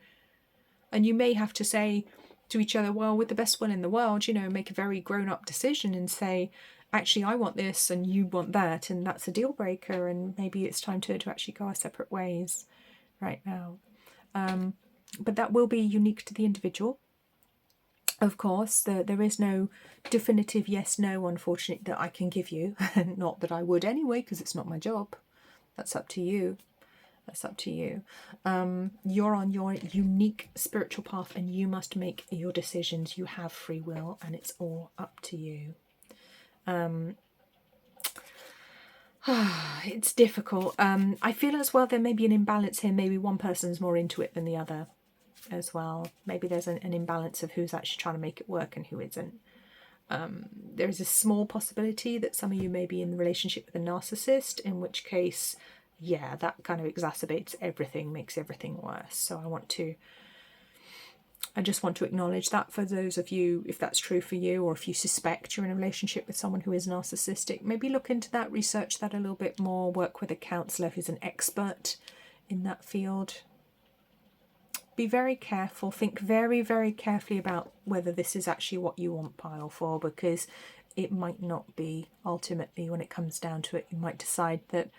S1: And you may have to say to each other, well, with the best will in the world, you know, make a very grown-up decision and say, actually, I want this and you want that, and that's a deal breaker, and maybe it's time to actually go our separate ways right now. But that will be unique to the individual. Of course, there is no definitive yes, no, unfortunately, that I can give you. Not that I would anyway, because it's not my job. That's up to you. That's up to you. You're on your unique spiritual path and you must make your decisions. You have free will and it's all up to you. It's difficult. I feel as well there may be an imbalance here. Maybe one person's more into it than the other as well. Maybe there's an imbalance of who's actually trying to make it work and who isn't. There is a small possibility that some of you may be in the relationship with a narcissist, in which case, yeah, that kind of exacerbates everything, makes everything worse. So I just want to acknowledge that for those of you, if that's true for you, or if you suspect you're in a relationship with someone who is narcissistic, maybe look into that, research that a little bit more, work with a counsellor who's an expert in that field. Be very careful, think very, very carefully about whether this is actually what you want, pile 4, because it might not be. Ultimately, when it comes down to it, you might decide that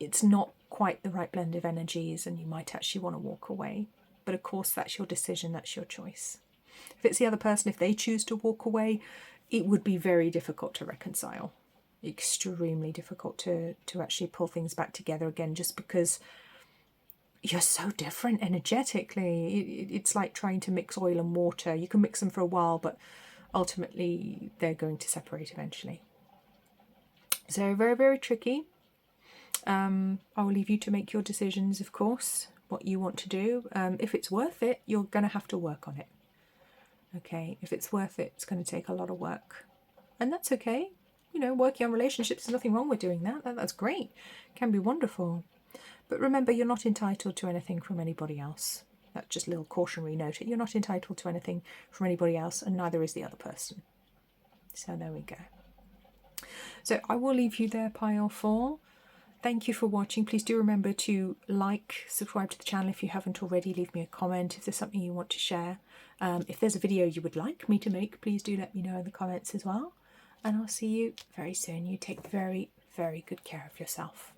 S1: it's not quite the right blend of energies and you might actually want to walk away. But of course, that's your decision, that's your choice. If it's the other person, if they choose to walk away, it would be very difficult to reconcile. Extremely difficult to actually pull things back together again, just because you're so different energetically. It's like trying to mix oil and water. You can mix them for a while, but ultimately they're going to separate eventually. So very, very tricky. I will leave you to make your decisions, of course, what you want to do. If it's worth it, you're going to have to work on it. Okay, if it's worth it, it's going to take a lot of work. And that's okay. You know, working on relationships, there's nothing wrong with doing that. That's great. It can be wonderful. But remember, you're not entitled to anything from anybody else. That's just a little cautionary note. You're not entitled to anything from anybody else, and neither is the other person. So there we go. So I will leave you there, pile 4. Thank you for watching. Please do remember to like, subscribe to the channel if you haven't already. Leave me a comment if there's something you want to share. If there's a video you would like me to make, please do let me know in the comments as well. And I'll see you very soon. You take very, very good care of yourself.